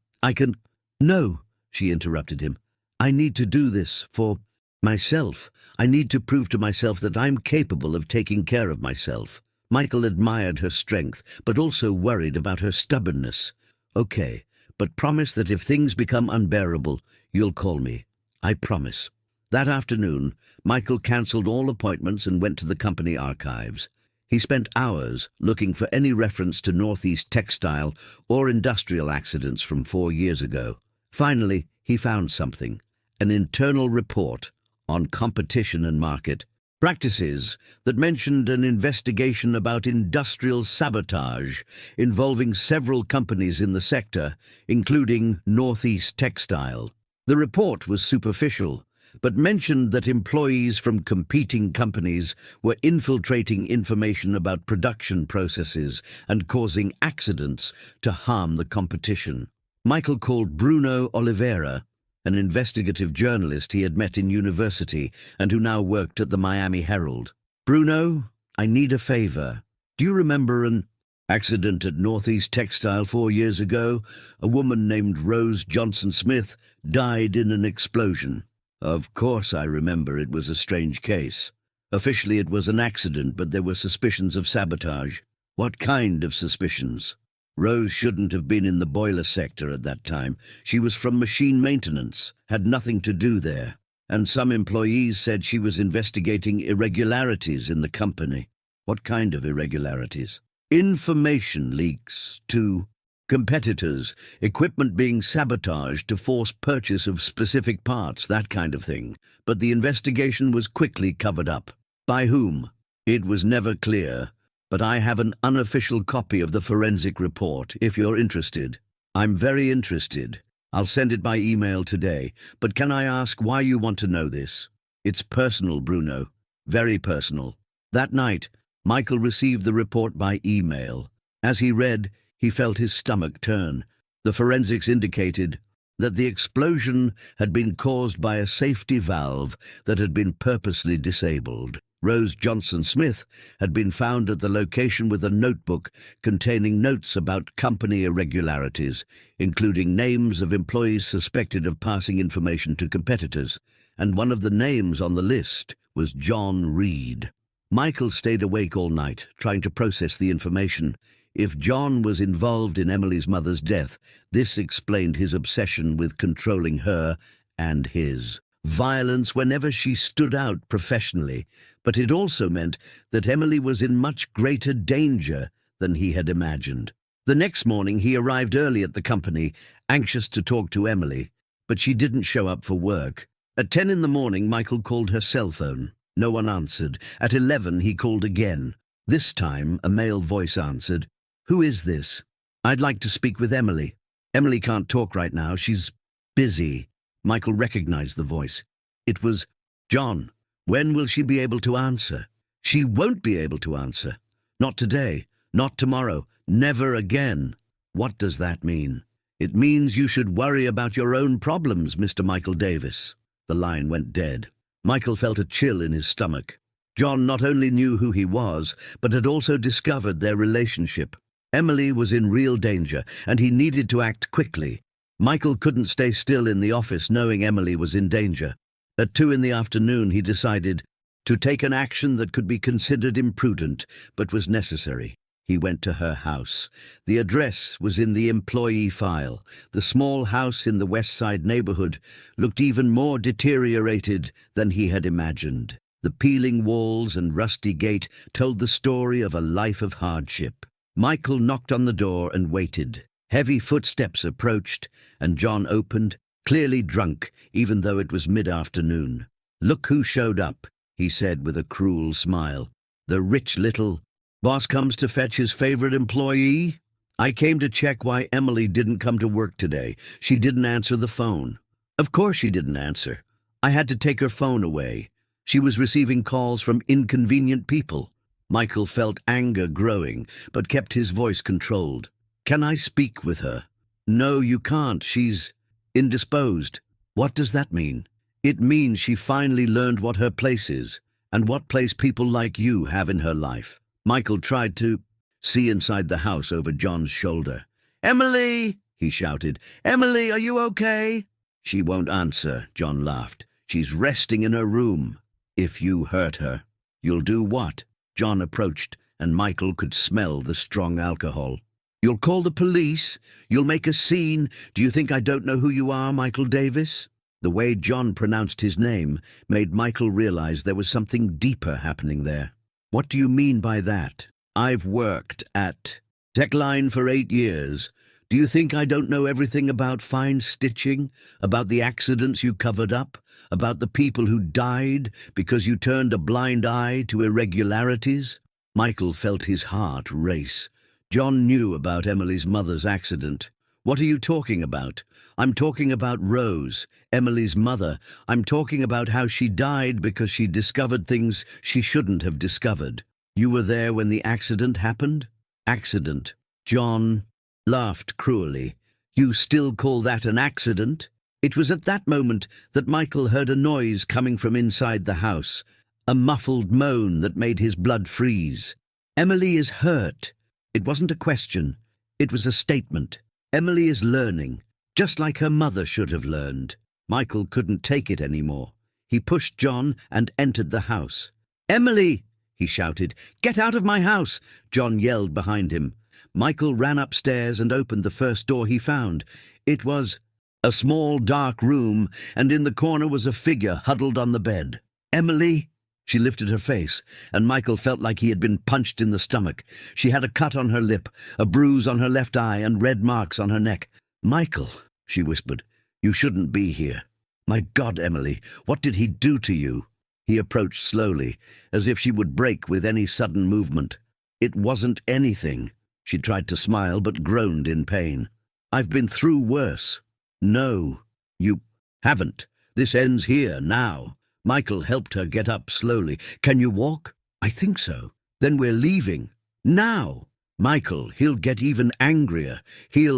No, she interrupted him. I need to do this for myself. I need to prove to myself that I'm capable of taking care of myself. Michael admired her strength, but also worried about her stubbornness. Okay, but promise that if things become unbearable, you'll call me. I promise. That afternoon, Michael cancelled all appointments and went to the company archives. He spent hours looking for any reference to Northeast Textile or industrial accidents from 4 years ago. Finally, he found something, an internal report on competition and market practices that mentioned an investigation about industrial sabotage involving several companies in the sector, including Northeast Textile. The report was superficial, but mentioned that employees from competing companies were infiltrating information about production processes and causing accidents to harm the competition. Michael called Bruno Oliveira, an investigative journalist he had met in university and who now worked at the Miami Herald. Bruno, I need a favor. Do you remember an accident at Northeast Textile 4 years ago? A woman named Rose Johnson Smith died in an explosion. Of course I remember. It was a strange case. Officially it was an accident, but there were suspicions of sabotage. What kind of suspicions? Rose shouldn't have been in the boiler sector at that time. She was from machine maintenance, had nothing to do there. And some employees said she was investigating irregularities in the company. What kind of irregularities? Information leaks to competitors, equipment being sabotaged to force purchase of specific parts, that kind of thing. But the investigation was quickly covered up. By whom? It was never clear, but I have an unofficial copy of the forensic report, if you're interested. I'm very interested. I'll send it by email today, but can I ask why you want to know this? It's personal, Bruno. Very personal. That night, Michael received the report by email. As he read, he felt his stomach turn. The forensics indicated that the explosion had been caused by a safety valve that had been purposely disabled. Rose Johnson-Smith had been found at the location with a notebook containing notes about company irregularities, including names of employees suspected of passing information to competitors, and one of the names on the list was John Reed. Michael stayed awake all night, trying to process the information. If John was involved in Emily's mother's death, this explained his obsession with controlling her and his violence whenever she stood out professionally, but it also meant that Emily was in much greater danger than he had imagined. The next morning he arrived early at the company, anxious to talk to Emily, but she didn't show up for work. At 10 in the morning, Michael called her cell phone. No one answered. At 11 he called again. This time a male voice answered. "Who is this?" "I'd like to speak with Emily." "Emily can't talk right now. She's busy." Michael recognized the voice. It was John. "When will she be able to answer?" "She won't be able to answer. Not today, not tomorrow, never again." "What does that mean?" "It means you should worry about your own problems, Mr. Michael Davis." The line went dead. Michael felt a chill in his stomach. John not only knew who he was, but had also discovered their relationship. Emily was in real danger, and he needed to act quickly. Michael couldn't stay still in the office knowing Emily was in danger. At 2 in the afternoon he decided to take an action that could be considered imprudent, but was necessary. He went to her house. The address was in the employee file. The small house in the West Side neighborhood looked even more deteriorated than he had imagined. The peeling walls and rusty gate told the story of a life of hardship. Michael knocked on the door and waited. Heavy footsteps approached, and John opened, clearly drunk, even though it was mid-afternoon. "Look who showed up," he said with a cruel smile. "The rich little boss comes to fetch his favorite employee." "I came to check why Emily didn't come to work today. She didn't answer the phone." "Of course she didn't answer. I had to take her phone away. She was receiving calls from inconvenient people." Michael felt anger growing, but kept his voice controlled. "Can I speak with her?" "No, you can't. She's indisposed." "What does that mean?" "It means she finally learned what her place is, and what place people like you have in her life." Michael tried to see inside the house over John's shoulder. "Emily!" he shouted. "Emily, are you okay?" "She won't answer," John laughed. "She's resting in her room." "If you hurt her." "You'll do what?" John approached, and Michael could smell the strong alcohol. "You'll call the police? You'll make a scene? Do you think I don't know who you are, Michael Davis?" The way John pronounced his name made Michael realize there was something deeper happening there. "What do you mean by that?" "I've worked at Techline for 8 years. Do you think I don't know everything about fine stitching, about the accidents you covered up, about the people who died because you turned a blind eye to irregularities?" Michael felt his heart race. John knew about Emily's mother's accident. "What are you talking about?" "I'm talking about Rose, Emily's mother. I'm talking about how she died because she discovered things she shouldn't have discovered." "You were there when the accident happened?" "Accident?" John laughed cruelly. "You still call that an accident?" It was at that moment that Michael heard a noise coming from inside the house, a muffled moan that made his blood freeze. "Emily is hurt." It wasn't a question. It was a statement. Emily is learning, just like her mother should have learned. Michael couldn't take it anymore. He pushed John and entered the house. "Emily!" he shouted. "Get out of my house!" John yelled behind him. Michael ran upstairs and opened the first door he found. It was a small, dark room, and in the corner was a figure huddled on the bed. "Emily?" She lifted her face, and Michael felt like he had been punched in the stomach. She had a cut on her lip, a bruise on her left eye, and red marks on her neck. "Michael," she whispered, "you shouldn't be here." "My God, Emily, what did he do to you?" He approached slowly, as if she would break with any sudden movement. "It wasn't anything." She tried to smile, but groaned in pain. "I've been through worse." "No, you haven't. This ends here, now." Michael helped her get up slowly. "Can you walk?" "I think so." "Then we're leaving. Now." "Michael, he'll get even angrier. He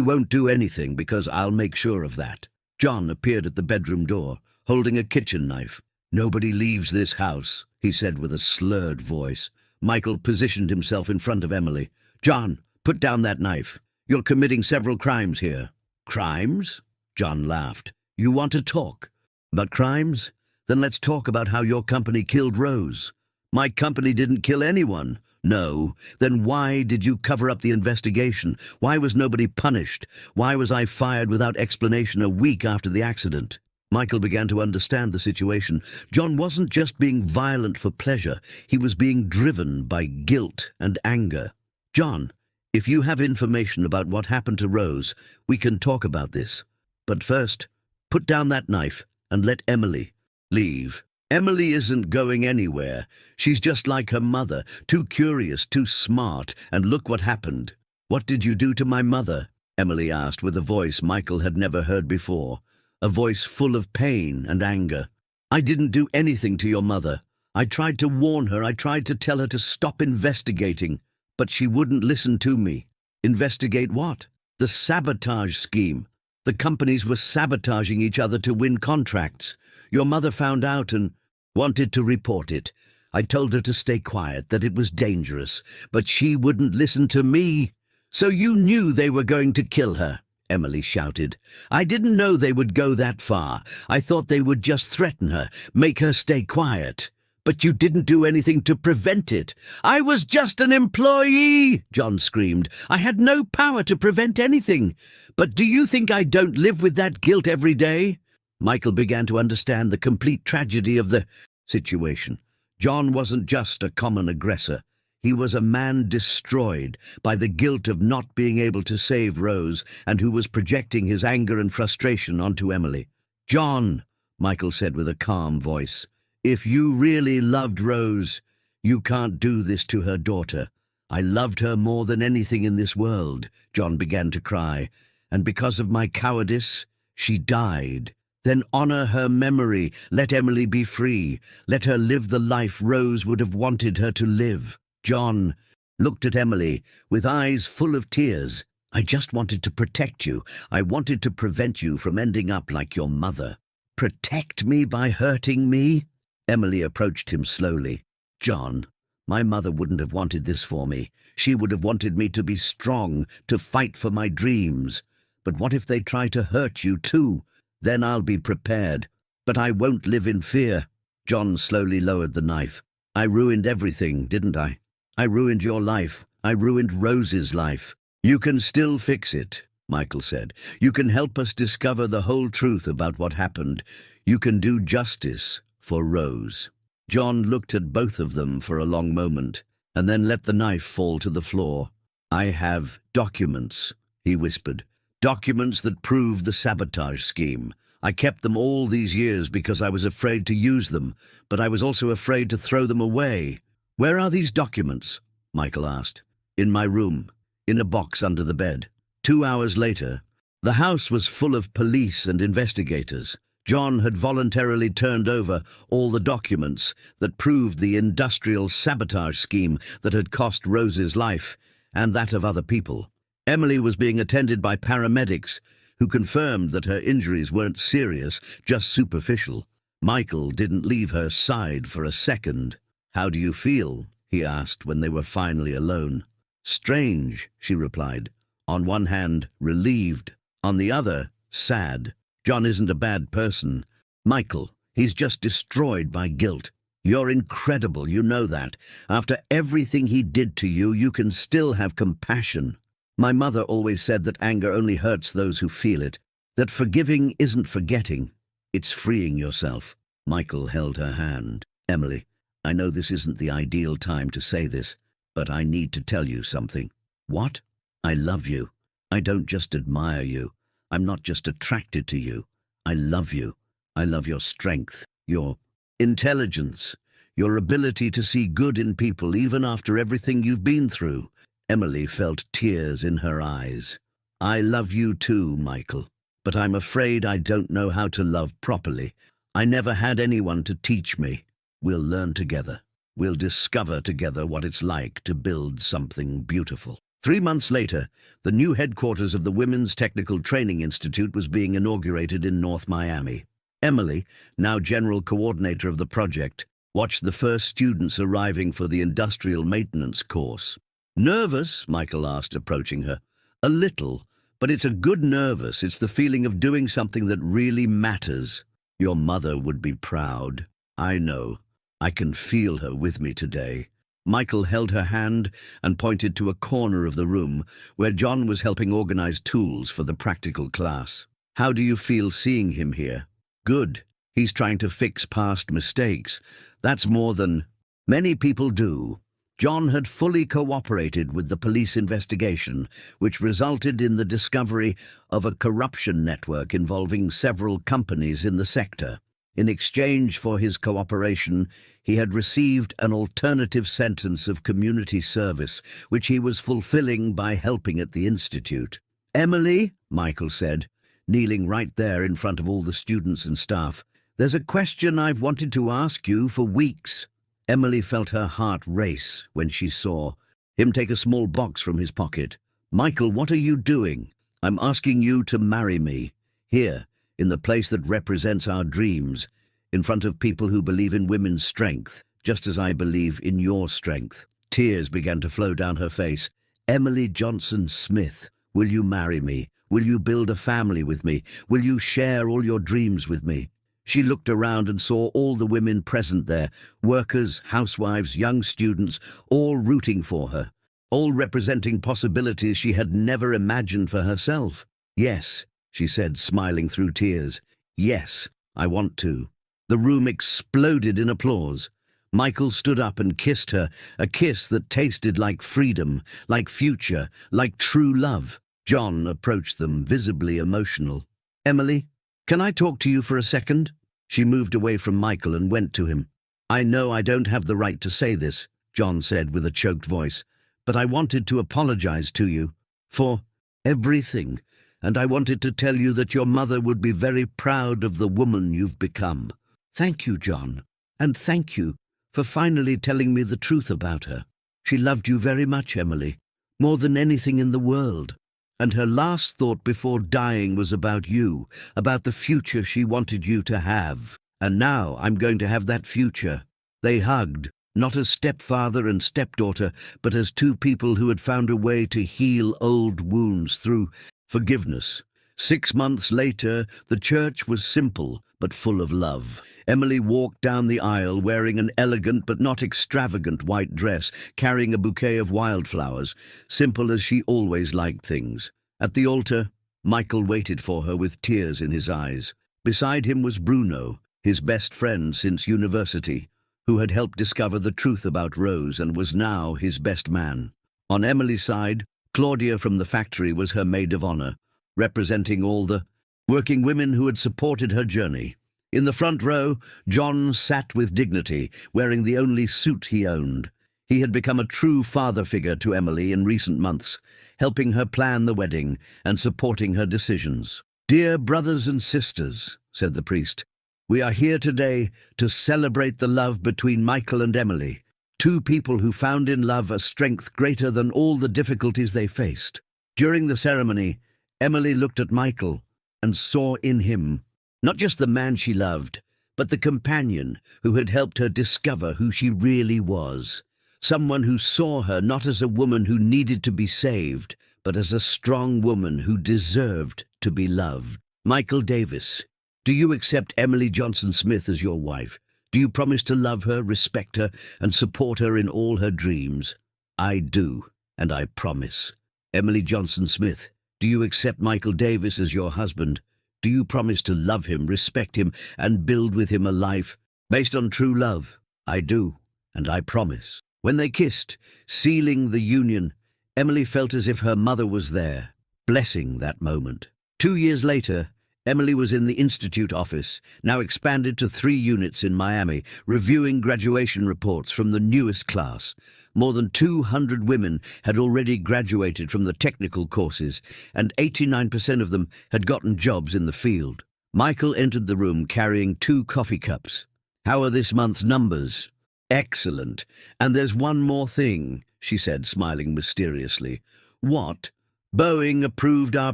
won't do anything, because I'll make sure of that." John appeared at the bedroom door, holding a kitchen knife. "Nobody leaves this house," he said with a slurred voice. Michael positioned himself in front of Emily. "John, put down that knife. You're committing several crimes here." "Crimes?" John laughed. "You want to talk about crimes? Then let's talk about how your company killed Rose." "My company didn't kill anyone." "No. Then why did you cover up the investigation? Why was nobody punished? Why was I fired without explanation a week after the accident?" Michael began to understand the situation. John wasn't just being violent for pleasure. He was being driven by guilt and anger. "John, if you have information about what happened to Rose, we can talk about this. But first, put down that knife and let Emily leave." "Emily isn't going anywhere. She's just like her mother, too curious, too smart, and look what happened." "What did you do to my mother?" Emily asked with a voice Michael had never heard before, a voice full of pain and anger. "I didn't do anything to your mother. I tried to warn her, I tried to tell her to stop investigating, but she wouldn't listen to me." "Investigate what?" "The sabotage scheme. The companies were sabotaging each other to win contracts. Your mother found out and wanted to report it. I told her to stay quiet, that it was dangerous, but she wouldn't listen to me." "So you knew they were going to kill her?" Emily shouted. "I didn't know they would go that far. I thought they would just threaten her, make her stay quiet. But you didn't do anything to prevent it." "I was just an employee," John screamed. "I had no power to prevent anything. But do you think I don't live with that guilt every day?" Michael began to understand the complete tragedy of the situation. John wasn't just a common aggressor. He was a man destroyed by the guilt of not being able to save Rose, and who was projecting his anger and frustration onto Emily. "John," Michael said with a calm voice, "if you really loved Rose, you can't do this to her daughter." "I loved her more than anything in this world," John began to cry, "and because of my cowardice, she died. Then honor her memory. Let Emily be free. Let her live the life Rose would have wanted her to live." John looked at Emily with eyes full of tears. "I just wanted to protect you. I wanted to prevent you from ending up like your mother." "Protect me by hurting me?" Emily approached him slowly. "John, my mother wouldn't have wanted this for me. She would have wanted me to be strong, to fight for my dreams. But what if they try to hurt you too? Then I'll be prepared. But I won't live in fear." John slowly lowered the knife. "I ruined everything, didn't I? I ruined your life. I ruined Rose's life." "You can still fix it," Michael said. "You can help us discover the whole truth about what happened. You can do justice for Rose." John looked at both of them for a long moment, and then let the knife fall to the floor. "I have documents," he whispered. "Documents that prove the sabotage scheme. I kept them all these years because I was afraid to use them, but I was also afraid to throw them away." "Where are these documents?" Michael asked. "In my room, in a box under the bed." 2 hours later, the house was full of police and investigators. John had voluntarily turned over all the documents that proved the industrial sabotage scheme that had cost Rose's life and that of other people. Emily was being attended by paramedics who confirmed that her injuries weren't serious, just superficial. Michael didn't leave her side for a second. "How do you feel?" he asked when they were finally alone. "Strange," she replied. "On one hand, relieved. On the other, sad. John isn't a bad person. Michael, he's just destroyed by guilt." You're incredible, you know that. After everything he did to you, you can still have compassion. My mother always said that anger only hurts those who feel it, that forgiving isn't forgetting, it's freeing yourself. Michael held her hand. Emily, I know this isn't the ideal time to say this, but I need to tell you something. What? I love you. I don't just admire you. I'm not just attracted to you. I love you. I love your strength, your intelligence, your ability to see good in people even after everything you've been through. Emily felt tears in her eyes. I love you too, Michael, but I'm afraid I don't know how to love properly. I never had anyone to teach me. We'll learn together. We'll discover together what it's like to build something beautiful. 3 months later, the new headquarters of the Women's Technical Training Institute was being inaugurated in North Miami. Emily, now general coordinator of the project, watched the first students arriving for the industrial maintenance course. Nervous? Michael asked, approaching her. A little, but it's a good nervous. It's the feeling of doing something that really matters. Your mother would be proud. I know. I can feel her with me today. Michael held her hand and pointed to a corner of the room where John was helping organize tools for the practical class. How do you feel seeing him here? Good. He's trying to fix past mistakes. That's more than many people do. John had fully cooperated with the police investigation, which resulted in the discovery of a corruption network involving several companies in the sector. In exchange for his cooperation, he had received an alternative sentence of community service, which he was fulfilling by helping at the institute. Emily, Michael said, kneeling right there in front of all the students and staff, there's a question I've wanted to ask you for weeks. Emily felt her heart race when she saw him take a small box from his pocket. Michael, what are you doing? I'm asking you to marry me. Here, in the place that represents our dreams, in front of people who believe in women's strength, just as I believe in your strength. Tears began to flow down her face. Emily Johnson Smith, will you marry me? Will you build a family with me? Will you share all your dreams with me? She looked around and saw all the women present there, workers, housewives, young students, all rooting for her, all representing possibilities she had never imagined for herself. Yes, she said, smiling through tears. Yes, I want to. The room exploded in applause. Michael stood up and kissed her, a kiss that tasted like freedom, like future, like true love. John approached them, visibly emotional. Emily, can I talk to you for a second? She moved away from Michael and went to him. I know I don't have the right to say this, John said with a choked voice, but I wanted to apologize to you for everything. And I wanted to tell you that your mother would be very proud of the woman you've become. Thank you, John, and thank you for finally telling me the truth about her. She loved you very much, Emily, more than anything in the world. And her last thought before dying was about you, about the future she wanted you to have. And now I'm going to have that future. They hugged, not as stepfather and stepdaughter, but as two people who had found a way to heal old wounds through forgiveness. 6 months later, the church was simple but full of love. Emily walked down the aisle wearing an elegant but not extravagant white dress, carrying a bouquet of wildflowers, simple as she always liked things. At the altar, Michael waited for her with tears in his eyes. Beside him was Bruno, his best friend since university, who had helped discover the truth about Rose and was now his best man. On Emily's side, Claudia from the factory was her maid of honor, representing all the working women who had supported her journey. In the front row, John sat with dignity, wearing the only suit he owned. He had become a true father figure to Emily in recent months, helping her plan the wedding and supporting her decisions. Dear brothers and sisters, said the priest, we are here today to celebrate the love between Michael and Emily. Two people who found in love a strength greater than all the difficulties they faced. During the ceremony, Emily looked at Michael and saw in him not just the man she loved, but the companion who had helped her discover who she really was. Someone who saw her not as a woman who needed to be saved, but as a strong woman who deserved to be loved. Michael Davis, do you accept Emily Johnson Smith as your wife? Do you promise to love her, respect her, and support her in all her dreams? I do, and I promise. Emily Johnson Smith, do you accept Michael Davis as your husband? Do you promise to love him, respect him, and build with him a life based on true love? I do, and I promise. When they kissed, sealing the union, Emily felt as if her mother was there, blessing that moment. 2 years later, Emily was in the Institute office, now expanded to 3 units in Miami, reviewing graduation reports from the newest class. More than 200 women had already graduated from the technical courses, and 89% of them had gotten jobs in the field. Michael entered the room carrying 2 coffee cups. How are this month's numbers? Excellent. And there's one more thing, she said, smiling mysteriously. What? Boeing approved our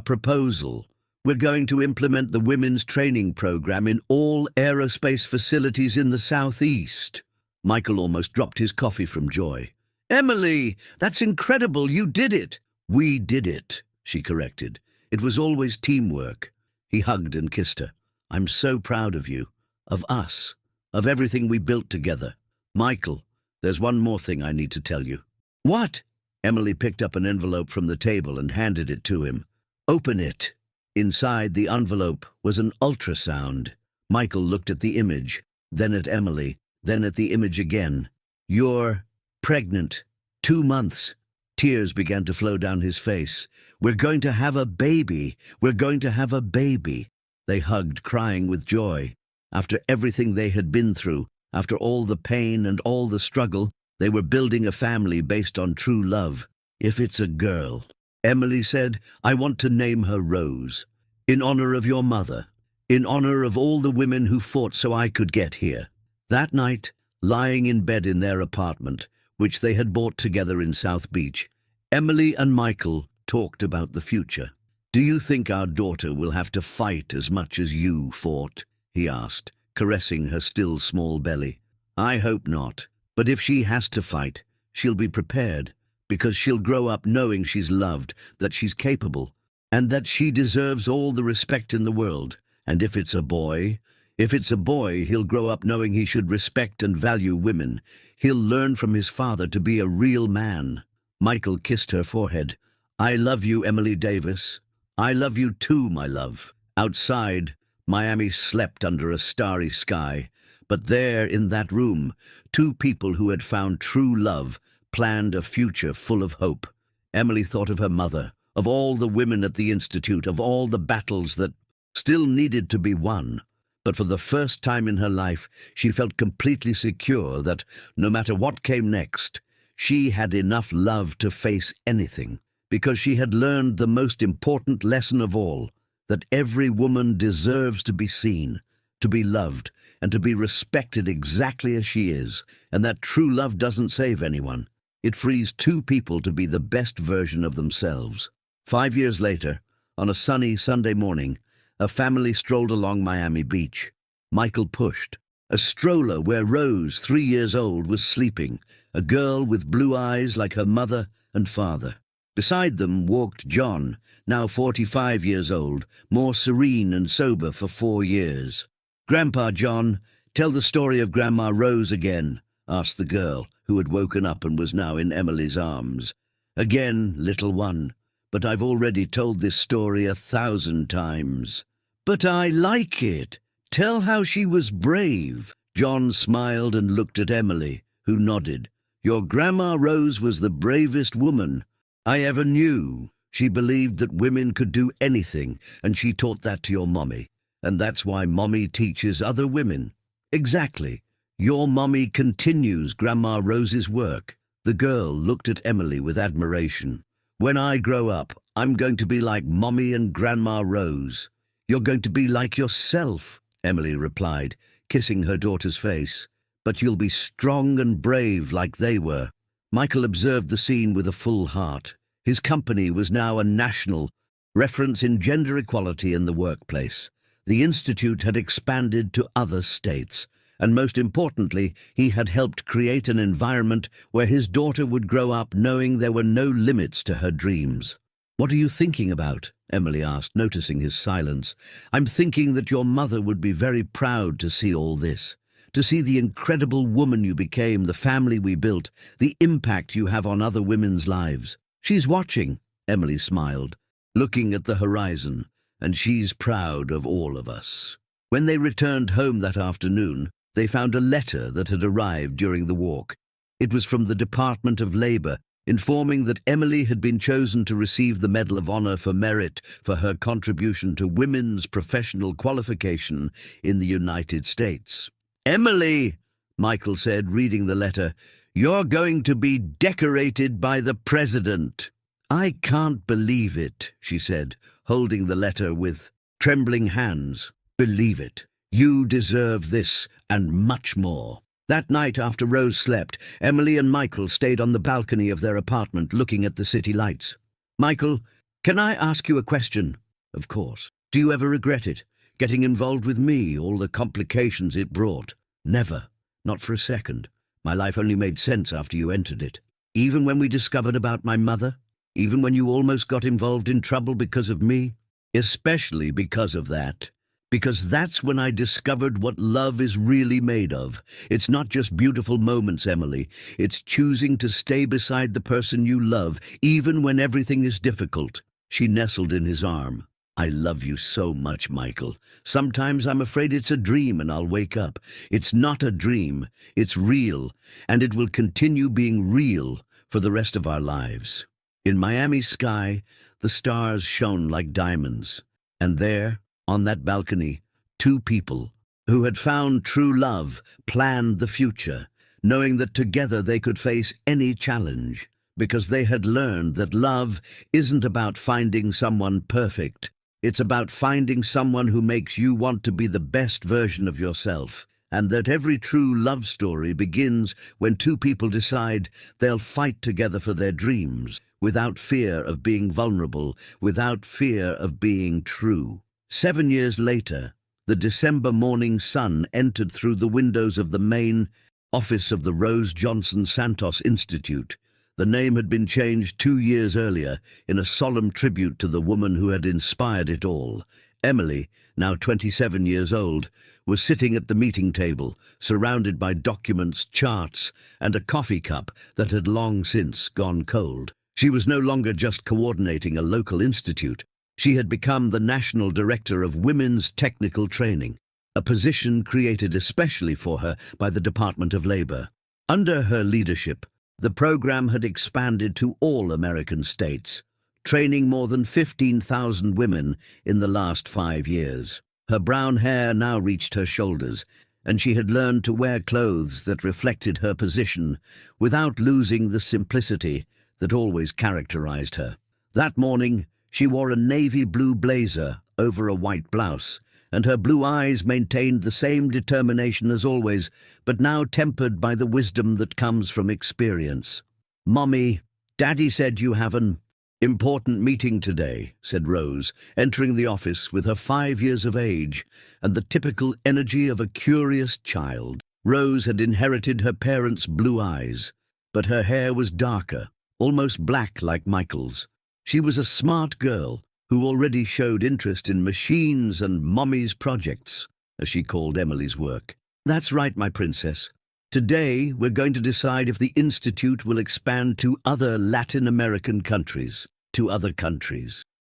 proposal. We're going to implement the women's training program in all aerospace facilities in the Southeast. Michael almost dropped his coffee from joy. Emily, that's incredible. You did it. We did it, she corrected. It was always teamwork. He hugged and kissed her. I'm so proud of you, of us, of everything we built together. Michael, there's one more thing I need to tell you. What? Emily picked up an envelope from the table and handed it to him. Open it. Inside the envelope was an ultrasound. Michael looked at the image, then at Emily, then at the image again. You're pregnant. 2 months. Tears began to flow down his face. We're going to have a baby. We're going to have a baby. They hugged, crying with joy. After everything they had been through, after all the pain and all the struggle, they were building a family based on true love. If it's a girl, Emily said, I want to name her Rose, in honor of your mother, in honor of all the women who fought so I could get here. That night, lying in bed in their apartment, which they had bought together in South Beach, Emily and Michael talked about the future. Do you think our daughter will have to fight as much as you fought? He asked, caressing her still small belly. I hope not, but if she has to fight, she'll be prepared, because she'll grow up knowing she's loved, that she's capable, and that she deserves all the respect in the world. And if it's a boy, he'll grow up knowing he should respect and value women. He'll learn from his father to be a real man. Michael kissed her forehead. I love you, Emily Davis. I love you too, my love. Outside, Miami slept under a starry sky. But there, in that room, 2 people who had found true love planned a future full of hope. Emily thought of her mother, of all the women at the Institute, of all the battles that still needed to be won. But for the first time in her life, she felt completely secure that, no matter what came next, she had enough love to face anything, because she had learned the most important lesson of all, that every woman deserves to be seen, to be loved, and to be respected exactly as she is, and that true love doesn't save anyone. It frees 2 people to be the best version of themselves. 5 years later, on a sunny Sunday morning, a family strolled along Miami Beach. Michael pushed a stroller where Rose, 3 years old, was sleeping, a girl with blue eyes like her mother and father. Beside them walked John, now 45 years old, more serene and sober for 4 years. Grandpa John, tell the story of Grandma Rose again, asked the girl, who had woken up and was now in Emily's arms. Again, little one, but I've already told this story 1,000 times. But I like it. Tell how she was brave. John smiled and looked at Emily, who nodded. Your Grandma Rose was the bravest woman I ever knew. She believed that women could do anything, and she taught that to your mommy. And that's why Mommy teaches other women. Exactly. Your mommy continues Grandma Rose's work. The girl looked at Emily with admiration. When I grow up, I'm going to be like Mommy and Grandma Rose. You're going to be like yourself, Emily replied, kissing her daughter's face. But you'll be strong and brave like they were. Michael observed the scene with a full heart. His company was now a national reference in gender equality in the workplace. The Institute had expanded to other states, and most importantly, he had helped create an environment where his daughter would grow up knowing there were no limits to her dreams. What are you thinking about? Emily asked, noticing his silence. I'm thinking that your mother would be very proud to see all this, to see the incredible woman you became, the family we built, the impact you have on other women's lives. She's watching, Emily smiled, looking at the horizon, and she's proud of all of us. When they returned home that afternoon, they found a letter that had arrived during the walk. It was from the Department of Labor, informing that Emily had been chosen to receive the Medal of Honor for merit for her contribution to women's professional qualification in the United States. "Emily," Michael said, reading the letter, "you're going to be decorated by the president." "I can't believe it," she said, holding the letter with trembling hands. "Believe it. You deserve this and much more." That night, after Rose slept, Emily and Michael stayed on the balcony of their apartment looking at the city lights. "Michael, can I ask you a question?" "Of course." "Do you ever regret it, getting involved with me, all the complications it brought?" "Never. Not for a second. My life only made sense after you entered it. Even when we discovered about my mother? Even when you almost got involved in trouble because of me?" "Especially because of that. Because that's when I discovered what love is really made of. It's not just beautiful moments, Emily. It's choosing to stay beside the person you love, even when everything is difficult." She nestled in his arm. "I love you so much, Michael. Sometimes I'm afraid it's a dream and I'll wake up. It's not a dream. It's real, and it will continue being real for the rest of our lives." In Miami's sky, the stars shone like diamonds. And there, on that balcony, two people who had found true love planned the future, knowing that together they could face any challenge, because they had learned that love isn't about finding someone perfect. It's about finding someone who makes you want to be the best version of yourself, and that every true love story begins when two people decide they'll fight together for their dreams, without fear of being vulnerable, without fear of being true. 7 years later, the December morning sun entered through the windows of the main office of the Rose Johnson Santos Institute. The name had been changed 2 years earlier in a solemn tribute to the woman who had inspired it all. Emily, now 27 years old, was sitting at the meeting table, surrounded by documents, charts, and a coffee cup that had long since gone cold. She was no longer just coordinating a local institute. She had become the National Director of Women's Technical Training, a position created especially for her by the Department of Labor. Under her leadership, the program had expanded to all American states, training more than 15,000 women in the last 5 years. Her brown hair now reached her shoulders, and she had learned to wear clothes that reflected her position without losing the simplicity that always characterized her. That morning, she wore a navy blue blazer over a white blouse, and her blue eyes maintained the same determination as always, but now tempered by the wisdom that comes from experience. "Mommy, Daddy said you have an important meeting today," said Rose, entering the office with her 5 years of age and the typical energy of a curious child. Rose had inherited her parents' blue eyes, but her hair was darker, almost black like Michael's. She was a smart girl who already showed interest in machines and Mommy's projects, as she called Emily's work. "That's right, my princess. Today we're going to decide if the Institute will expand to other Latin American countries,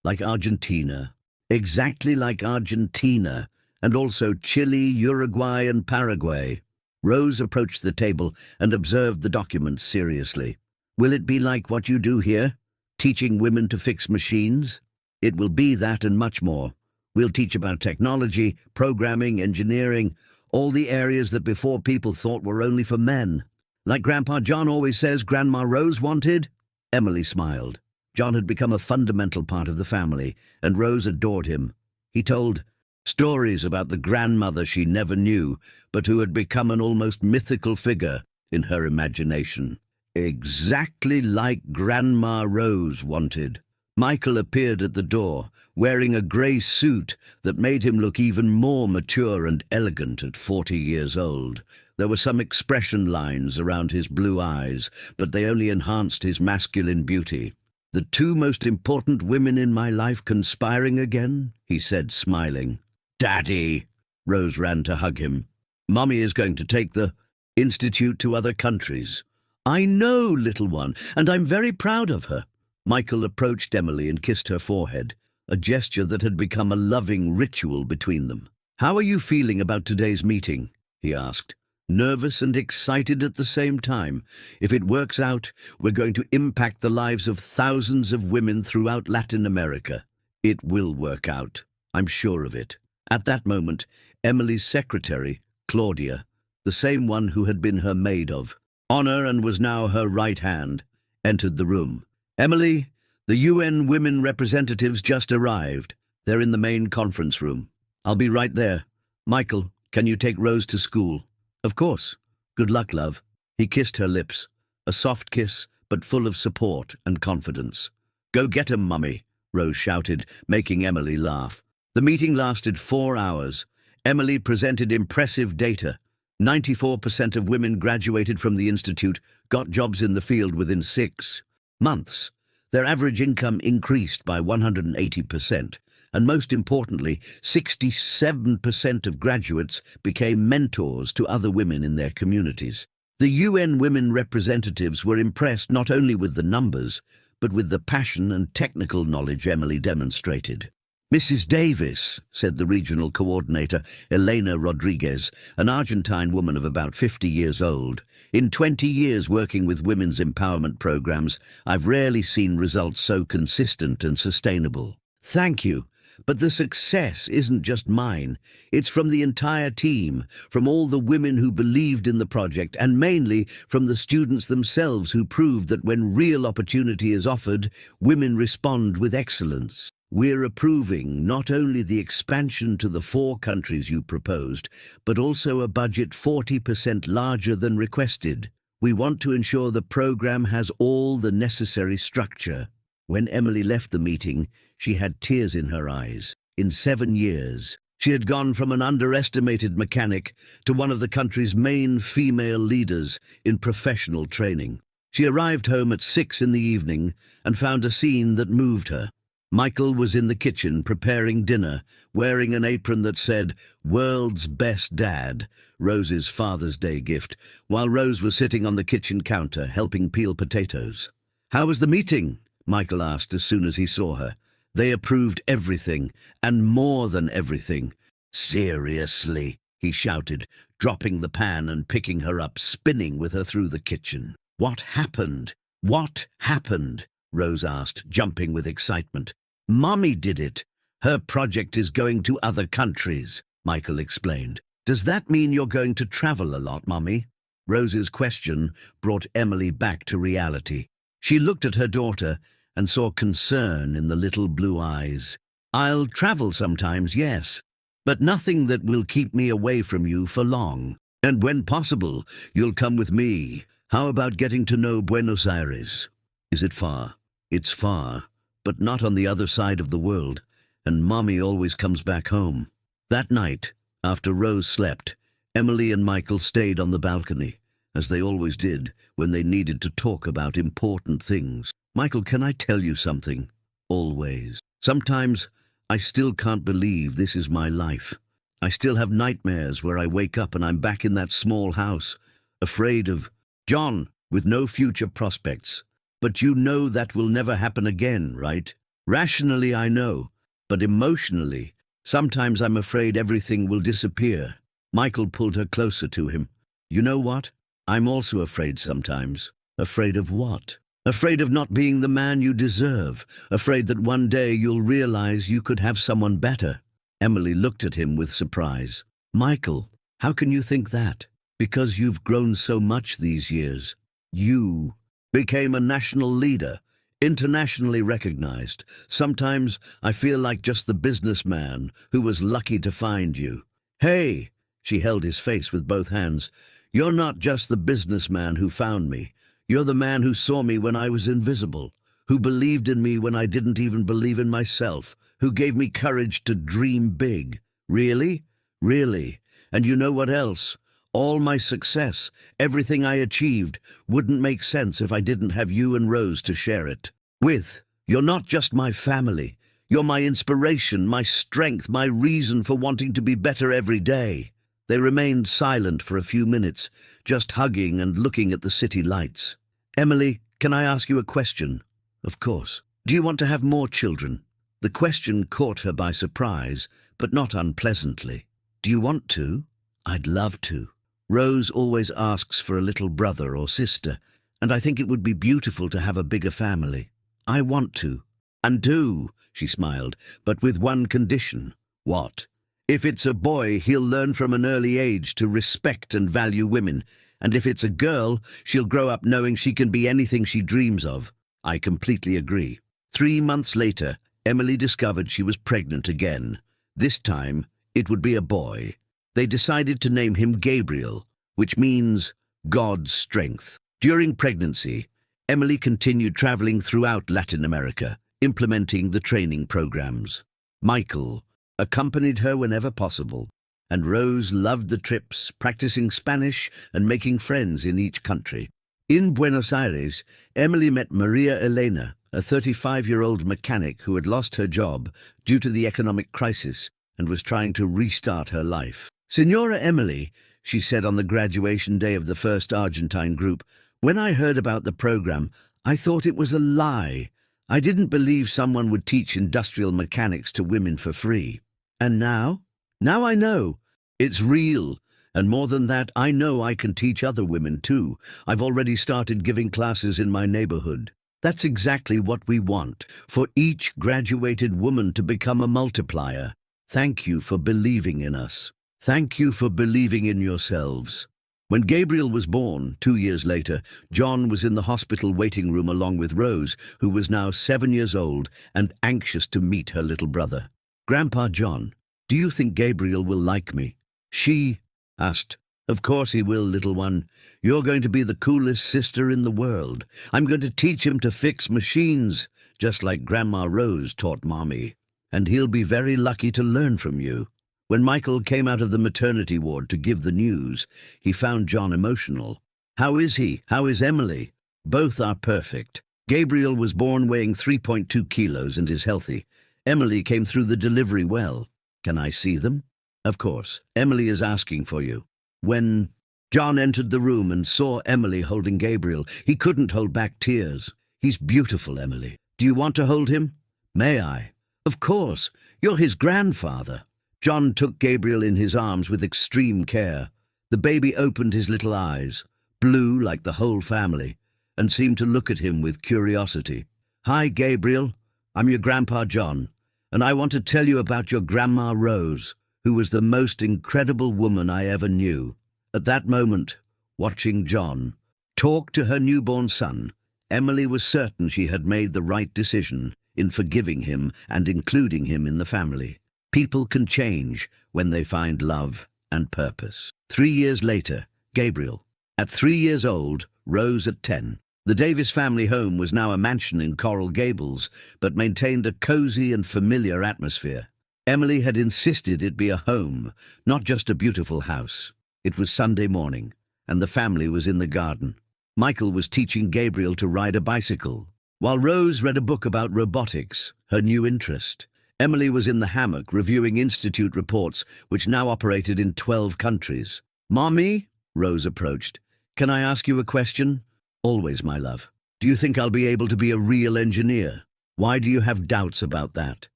like Argentina, exactly like Argentina, and also Chile, Uruguay, and Paraguay." Rose approached the table and observed the documents seriously. "Will it be like what you do here? Teaching women to fix machines?" "It will be that and much more. We'll teach about technology, programming, engineering, all the areas that before people thought were only for men. Like Grandpa John always says Grandma Rose wanted." Emily smiled. John had become a fundamental part of the family, and Rose adored him. He told stories about the grandmother she never knew, but who had become an almost mythical figure in her imagination. Exactly like Grandma Rose wanted. Michael appeared at the door, wearing a grey suit that made him look even more mature and elegant at 40 years old. There were some expression lines around his blue eyes, but they only enhanced his masculine beauty. "The two most important women in my life conspiring again?" he said, smiling. "Daddy!" Rose ran to hug him. Mummy is going to take the institute to other countries. I know, little one, and I'm very proud of her. Michael approached Emily and kissed her forehead, a gesture that had become a loving ritual between them. How are you feeling about today's meeting? He asked, nervous and excited at the same time. If it works out, we're going to impact the lives of thousands of women throughout Latin America. It will work out. I'm sure of it. At that moment, Emily's secretary, Claudia, the same one who had been her maid of honor and was now her right hand, entered the room. Emily, the UN women representatives just arrived. They're in the main conference room. I'll be right there. Michael, can you take Rose to school? Of course. Good luck, love. He kissed her lips, a soft kiss, but full of support and confidence. Go get 'em, Mummy, Rose shouted, making Emily laugh. The meeting lasted 4 hours. Emily presented impressive data. 94% of women graduated from the institute, got jobs in the field within 6 months. Their average income increased by 180%. And most importantly, 67% of graduates became mentors to other women in their communities. The UN women representatives were impressed not only with the numbers, but with the passion and technical knowledge Emily demonstrated. Mrs. Davis, said the regional coordinator, Elena Rodriguez, an Argentine woman of about 50 years old. In 20 years working with women's empowerment programs, I've rarely seen results so consistent and sustainable. Thank you. But the success isn't just mine. It's from the entire team, from all the women who believed in the project, and mainly from the students themselves who proved that when real opportunity is offered, women respond with excellence. We're approving not only the expansion to the 4 countries you proposed, but also a budget 40% larger than requested. We want to ensure the program has all the necessary structure. When Emily left the meeting, she had tears in her eyes. In 7 years, she had gone from an underestimated mechanic to one of the country's main female leaders in professional training. She arrived home at 6 in the evening and found a scene that moved her. Michael was in the kitchen preparing dinner, wearing an apron that said, "World's Best Dad," Rose's Father's Day gift, while Rose was sitting on the kitchen counter helping peel potatoes. "How was the meeting?" Michael asked as soon as he saw her. They approved everything, and more than everything. "Seriously," he shouted, dropping the pan and picking her up, spinning with her through the kitchen. "What happened? What happened?" Rose asked, jumping with excitement. "Mummy did it. Her project is going to other countries," Michael explained. "Does that mean you're going to travel a lot, Mummy?" Rose's question brought Emily back to reality. She looked at her daughter and saw concern in the little blue eyes. "I'll travel sometimes, yes, but nothing that will keep me away from you for long. And when possible, you'll come with me. How about getting to know Buenos Aires? Is it far?" "It's far, but not on the other side of the world, and Mommy always comes back home." That night, after Rose slept, Emily and Michael stayed on the balcony, as they always did when they needed to talk about important things. "Michael, can I tell you something?" "Always." "Sometimes I still can't believe this is my life. I still have nightmares where I wake up and I'm back in that small house, afraid of John, with no future prospects. But you know that will never happen again, right? Rationally, I know, but emotionally, sometimes I'm afraid everything will disappear." Michael pulled her closer to him. "You know what? I'm also afraid sometimes." "Afraid of what?" "Afraid of not being the man you deserve. Afraid that one day you'll realize you could have someone better." Emily looked at him with surprise. "Michael, how can you think that?" "Because you've grown so much these years. You became a national leader, internationally recognized. Sometimes I feel like just the businessman who was lucky to find you." "Hey," she held his face with both hands, "you're not just the businessman who found me. You're the man who saw me when I was invisible, who believed in me when I didn't even believe in myself, who gave me courage to dream big." "Really? Really? And you know what else? All my success, everything I achieved, wouldn't make sense if I didn't have you and Rose to share it with. You're not just my family. You're my inspiration, my strength, my reason for wanting to be better every day." They remained silent for a few minutes, just hugging and looking at the city lights. "Emily, can I ask you a question?" "Of course." "Do you want to have more children?" The question caught her by surprise, but not unpleasantly. "Do you want to?" "I'd love to. Rose always asks for a little brother or sister, and I think it would be beautiful to have a bigger family. I want to." "And do," she smiled, "but with one condition." "What?" "If it's a boy, he'll learn from an early age to respect and value women, and if it's a girl, she'll grow up knowing she can be anything she dreams of." "I completely agree." 3 months later, Emily discovered she was pregnant again. This time, it would be a boy. They decided to name him Gabriel, which means God's strength. During pregnancy, Emily continued traveling throughout Latin America, implementing the training programs. Michael accompanied her whenever possible, and Rose loved the trips, practicing Spanish and making friends in each country. In Buenos Aires, Emily met Maria Elena, a 35-year-old mechanic who had lost her job due to the economic crisis and was trying to restart her life. "Signora Emily," she said on the graduation day of the first Argentine group, "when I heard about the program, I thought it was a lie. I didn't believe someone would teach industrial mechanics to women for free. And now? Now I know. It's real. And more than that, I know I can teach other women too. I've already started giving classes in my neighborhood. That's exactly what we want, for each graduated woman to become a multiplier. Thank you for believing in us. Thank you for believing in yourselves." When Gabriel was born, 2 years later, John was in the hospital waiting room along with Rose, who was now 7 years old and anxious to meet her little brother. "Grandpa John, do you think Gabriel will like me?" She asked. "Of course he will, little one. You're going to be the coolest sister in the world. I'm going to teach him to fix machines, just like Grandma Rose taught Mommy. And he'll be very lucky to learn from you." When Michael came out of the maternity ward to give the news, he found John emotional. "How is he? How is Emily?" "Both are perfect. Gabriel was born weighing 3.2 kilos and is healthy. Emily came through the delivery well. Can I see them?" "Of course. Emily is asking for you." When John entered the room and saw Emily holding Gabriel, he couldn't hold back tears. "He's beautiful, Emily. Do you want to hold him?" "May I?" "Of course. You're his grandfather." John took Gabriel in his arms with extreme care. The baby opened his little eyes, blue like the whole family, and seemed to look at him with curiosity. "Hi, Gabriel. I'm your Grandpa John, and I want to tell you about your Grandma Rose, who was the most incredible woman I ever knew." At that moment, watching John talk to her newborn son, Emily was certain she had made the right decision in forgiving him and including him in the family. People can change when they find love and purpose. 3 years later, Gabriel. At 3 years old, Rose at 10. The Davis family home was now a mansion in Coral Gables, but maintained a cozy and familiar atmosphere. Emily had insisted it be a home, not just a beautiful house. It was Sunday morning, and the family was in the garden. Michael was teaching Gabriel to ride a bicycle, while Rose read a book about robotics, her new interest. Emily was in the hammock reviewing institute reports, which now operated in 12 countries. "Mommy," Rose approached, "can I ask you a question?" "Always, my love. Do you think I'll be able to be a real engineer?" "Why do you have doubts about that?"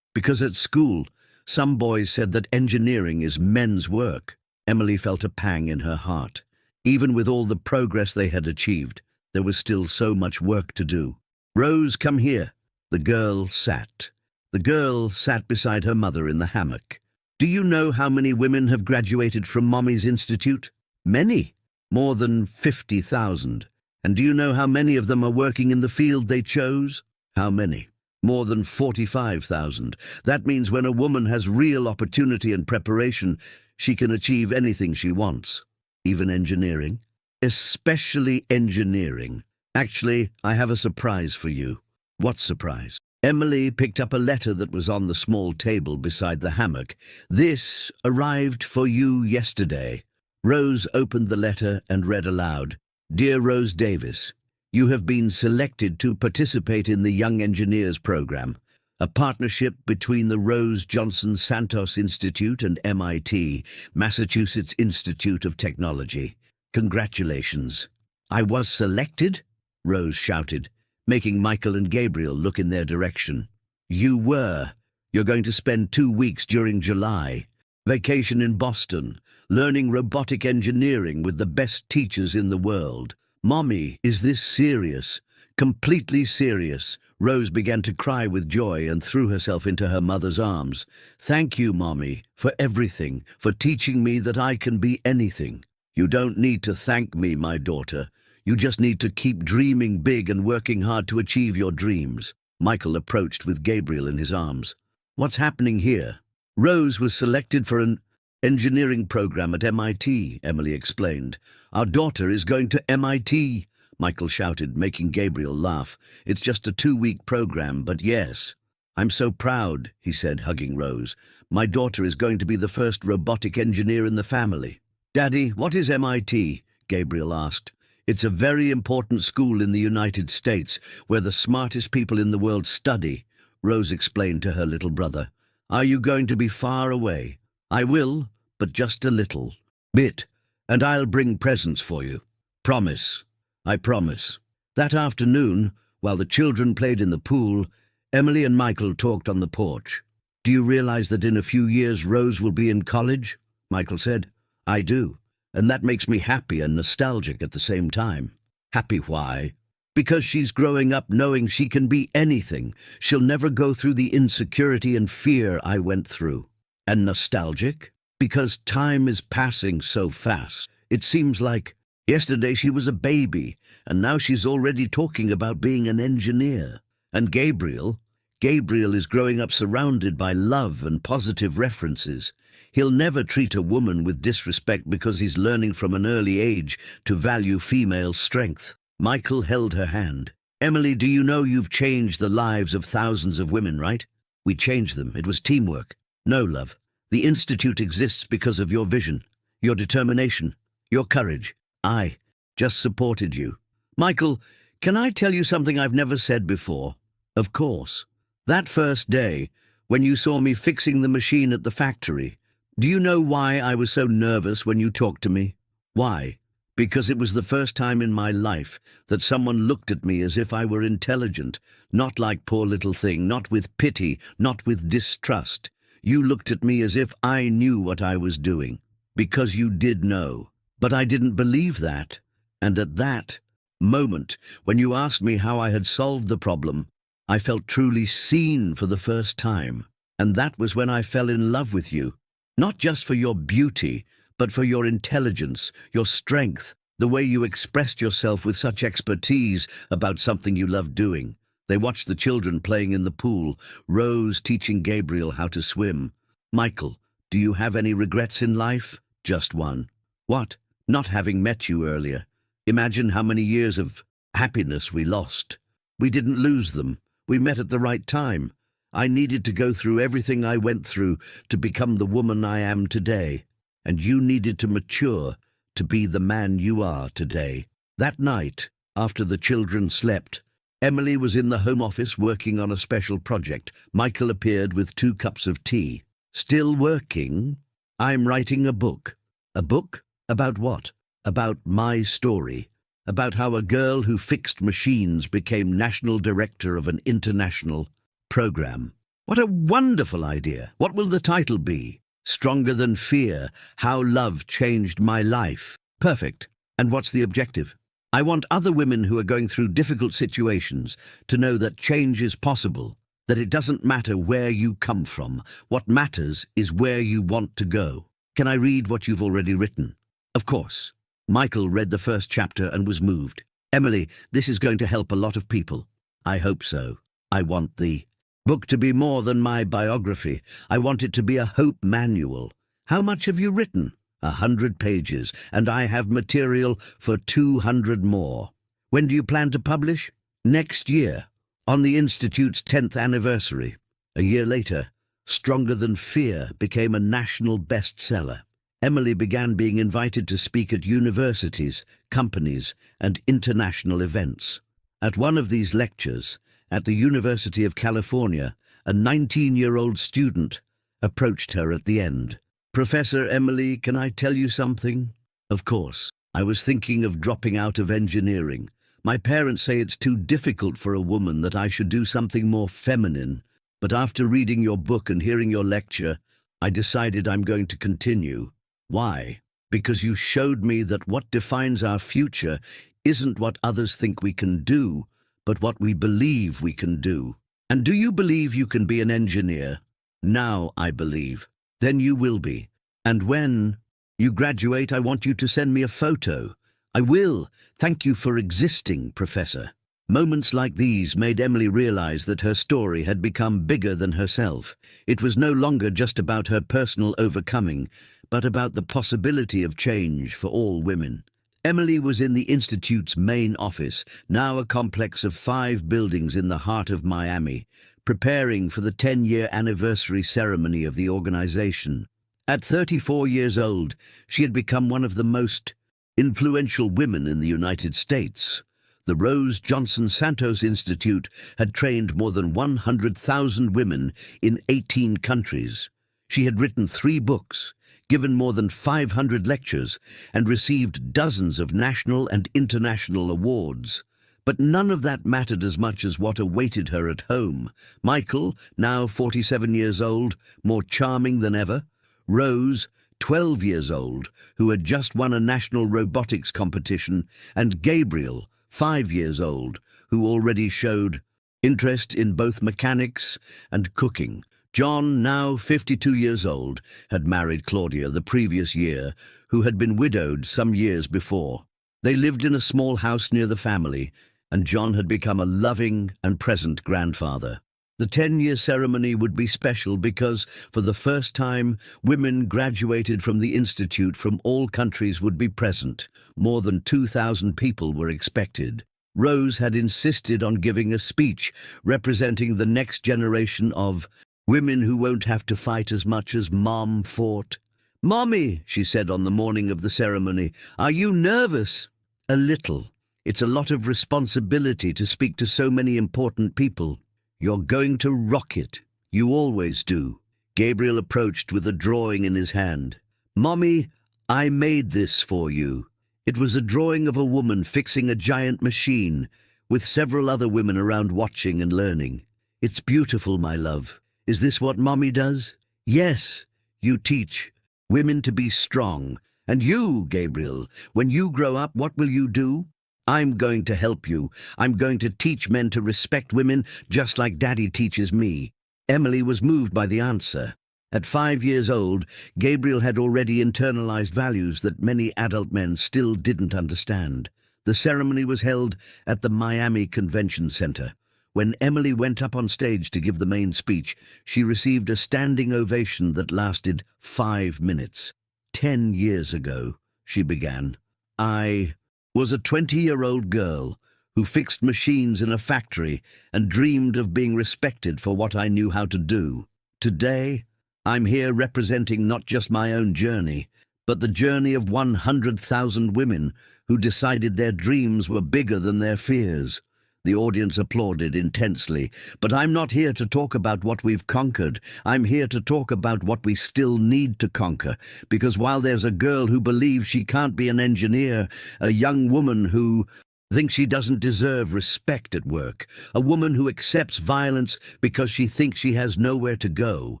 "Because at school, some boys said that engineering is men's work." Emily felt a pang in her heart. Even with all the progress they had achieved, there was still so much work to do. "Rose, come here." The girl sat. The girl sat beside her mother in the hammock. "Do you know how many women have graduated from Mommy's Institute?" "Many. More than 50,000. And do you know how many of them are working in the field they chose?" "How many?" "More than 45,000. That means when a woman has real opportunity and preparation, she can achieve anything she wants." "Even engineering?" "Especially engineering. Actually, I have a surprise for you." "What surprise?" Emily picked up a letter that was on the small table beside the hammock. "This arrived for you yesterday." Rose opened the letter and read aloud. "Dear Rose Davis, you have been selected to participate in the Young Engineers program. a partnership between the Rose Johnson Santos Institute and MIT, Massachusetts Institute of Technology. Congratulations. I was selected? Rose shouted, making Michael and Gabriel look in their direction. You were. You're going to spend 2 weeks during July. Vacation in Boston, learning robotic engineering with the best teachers in the world. Mommy, is this serious? Completely serious. Rose began to cry with joy and threw herself into her mother's arms. Thank you, Mommy, for everything, for teaching me that I can be anything. You don't need to thank me, my daughter. You just need to keep dreaming big and working hard to achieve your dreams. Michael approached with Gabriel in his arms. What's happening here? Rose was selected for an engineering program at MIT, Emily explained. Our daughter is going to MIT, Michael shouted, making Gabriel laugh. It's just a 2-week program, but yes. I'm so proud, he said, hugging Rose. My daughter is going to be the first robotic engineer in the family. Daddy, what is MIT? Gabriel asked. It's a very important school in the United States where the smartest people in the world study, Rose explained to her little brother. Are you going to be far away? I will, but just a little bit, and I'll bring presents for you. Promise. I promise. That afternoon, while the children played in the pool, Emily and Michael talked on the porch. Do you realize that in a few years Rose will be in college? Michael said. I do, and that makes me happy and nostalgic at the same time. Happy why? Because she's growing up knowing she can be anything. She'll never go through the insecurity and fear I went through. And nostalgic? Because time is passing so fast. It seems like yesterday she was a baby, and now she's already talking about being an engineer. And Gabriel is growing up surrounded by love and positive references. He'll never treat a woman with disrespect because he's learning from an early age to value female strength. Michael held her hand. Emily, do you know you've changed the lives of thousands of women, right? We changed them. It was teamwork. No, love. The Institute exists because of your vision, your determination, your courage. I just supported you. Michael, can I tell you something I've never said before? Of course. That first day, when you saw me fixing the machine at the factory, do you know why I was so nervous when you talked to me? Why? Because it was the first time in my life that someone looked at me as if I were intelligent, not like poor little thing, not with pity, not with distrust. You looked at me as if I knew what I was doing, because you did know. But I didn't believe that. And at that moment, when you asked me how I had solved the problem, I felt truly seen for the first time. And that was when I fell in love with you. Not just for your beauty, but for your intelligence, your strength, the way you expressed yourself with such expertise about something you loved doing. They watched the children playing in the pool, Rose teaching Gabriel how to swim. Michael, do you have any regrets in life? Just one. What? Not having met you earlier. Imagine how many years of happiness we lost. We didn't lose them. We met at the right time. I needed to go through everything I went through to become the woman I am today. And you needed to mature to be the man you are today. That night, after the children slept, Emily was in the home office working on a special project. Michael appeared with 2 cups of tea. Still working? I'm writing a book. A book? About what? About my story. About how a girl who fixed machines became national director of an international program. What a wonderful idea. What will the title be? Stronger Than Fear, How Love Changed My Life. Perfect. And what's the objective? I want other women who are going through difficult situations to know that change is possible, that it doesn't matter where you come from. What matters is where you want to go. Can I read what you've already written? Of course. Michael read the first chapter and was moved. Emily, this is going to help a lot of people. I hope so. I want the book to be more than my biography. I want it to be a hope manual. How much have you written? 100 pages, and I have material for 200 more. When do you plan to publish? Next year, on the Institute's 10th anniversary. A year later, Stronger Than Fear became a national bestseller. Emily began being invited to speak at universities, companies, and international events. At one of these lectures, at the University of California, a 19-year-old student, approached her at the end. "Professor Emily, can I tell you something?" "Of course. I was thinking of dropping out of engineering. My parents say it's too difficult for a woman, that I should do something more feminine. But after reading your book and hearing your lecture, I decided I'm going to continue." "Why?" "Because you showed me that what defines our future isn't what others think we can do, but what we believe we can do." "And do you believe you can be an engineer?" "Now I believe." "Then you will be. And when you graduate, I want you to send me a photo." "I will. Thank you for existing, Professor." Moments like these made Emily realize that her story had become bigger than herself. It was no longer just about her personal overcoming, but about the possibility of change for all women. Emily was in the Institute's main office, now a complex of 5 buildings in the heart of Miami, preparing for the 10-year anniversary ceremony of the organization. At 34 years old, she had become one of the most influential women in the United States. The Rose Johnson Santos Institute had trained more than 100,000 women in 18 countries. She had written 3 books, given more than 500 lectures, and received dozens of national and international awards. But none of that mattered as much as what awaited her at home. Michael, now 47 years old, more charming than ever. Rose, 12 years old, who had just won a national robotics competition, and Gabriel, 5 years old, who already showed interest in both mechanics and cooking. John, now 52 years old, had married Claudia the previous year, who had been widowed some years before. They lived in a small house near the family, and John had become a loving and present grandfather. The 10-year ceremony would be special because, for the first time, women graduated from the Institute from all countries would be present. More than 2,000 people were expected. Rose had insisted on giving a speech representing the next generation of women who won't have to fight as much as Mom fought. "Mommy," she said on the morning of the ceremony, "are you nervous?" "A little. It's a lot of responsibility to speak to so many important people." "You're going to rock it. You always do." Gabriel approached with a drawing in his hand. "Mommy, I made this for you." It was a drawing of a woman fixing a giant machine, with several other women around watching and learning. "It's beautiful, my love. Is this what Mommy does?" "Yes, you teach women to be strong. And you, Gabriel, when you grow up, what will you do?" "I'm going to help you. I'm going to teach men to respect women just like Daddy teaches me." Emily was moved by the answer. At 5 years old, Gabriel had already internalized values that many adult men still didn't understand. The ceremony was held at the Miami Convention Center. When Emily went up on stage to give the main speech, she received a standing ovation that lasted 5 minutes. "10 years ago," she began, "I was a 20-year-old girl who fixed machines in a factory and dreamed of being respected for what I knew how to do. Today, I'm here representing not just my own journey, but the journey of 100,000 women who decided their dreams were bigger than their fears." The audience applauded intensely. "But I'm not here to talk about what we've conquered. I'm here to talk about what we still need to conquer. Because while there's a girl who believes she can't be an engineer, a young woman who thinks she doesn't deserve respect at work, a woman who accepts violence because she thinks she has nowhere to go,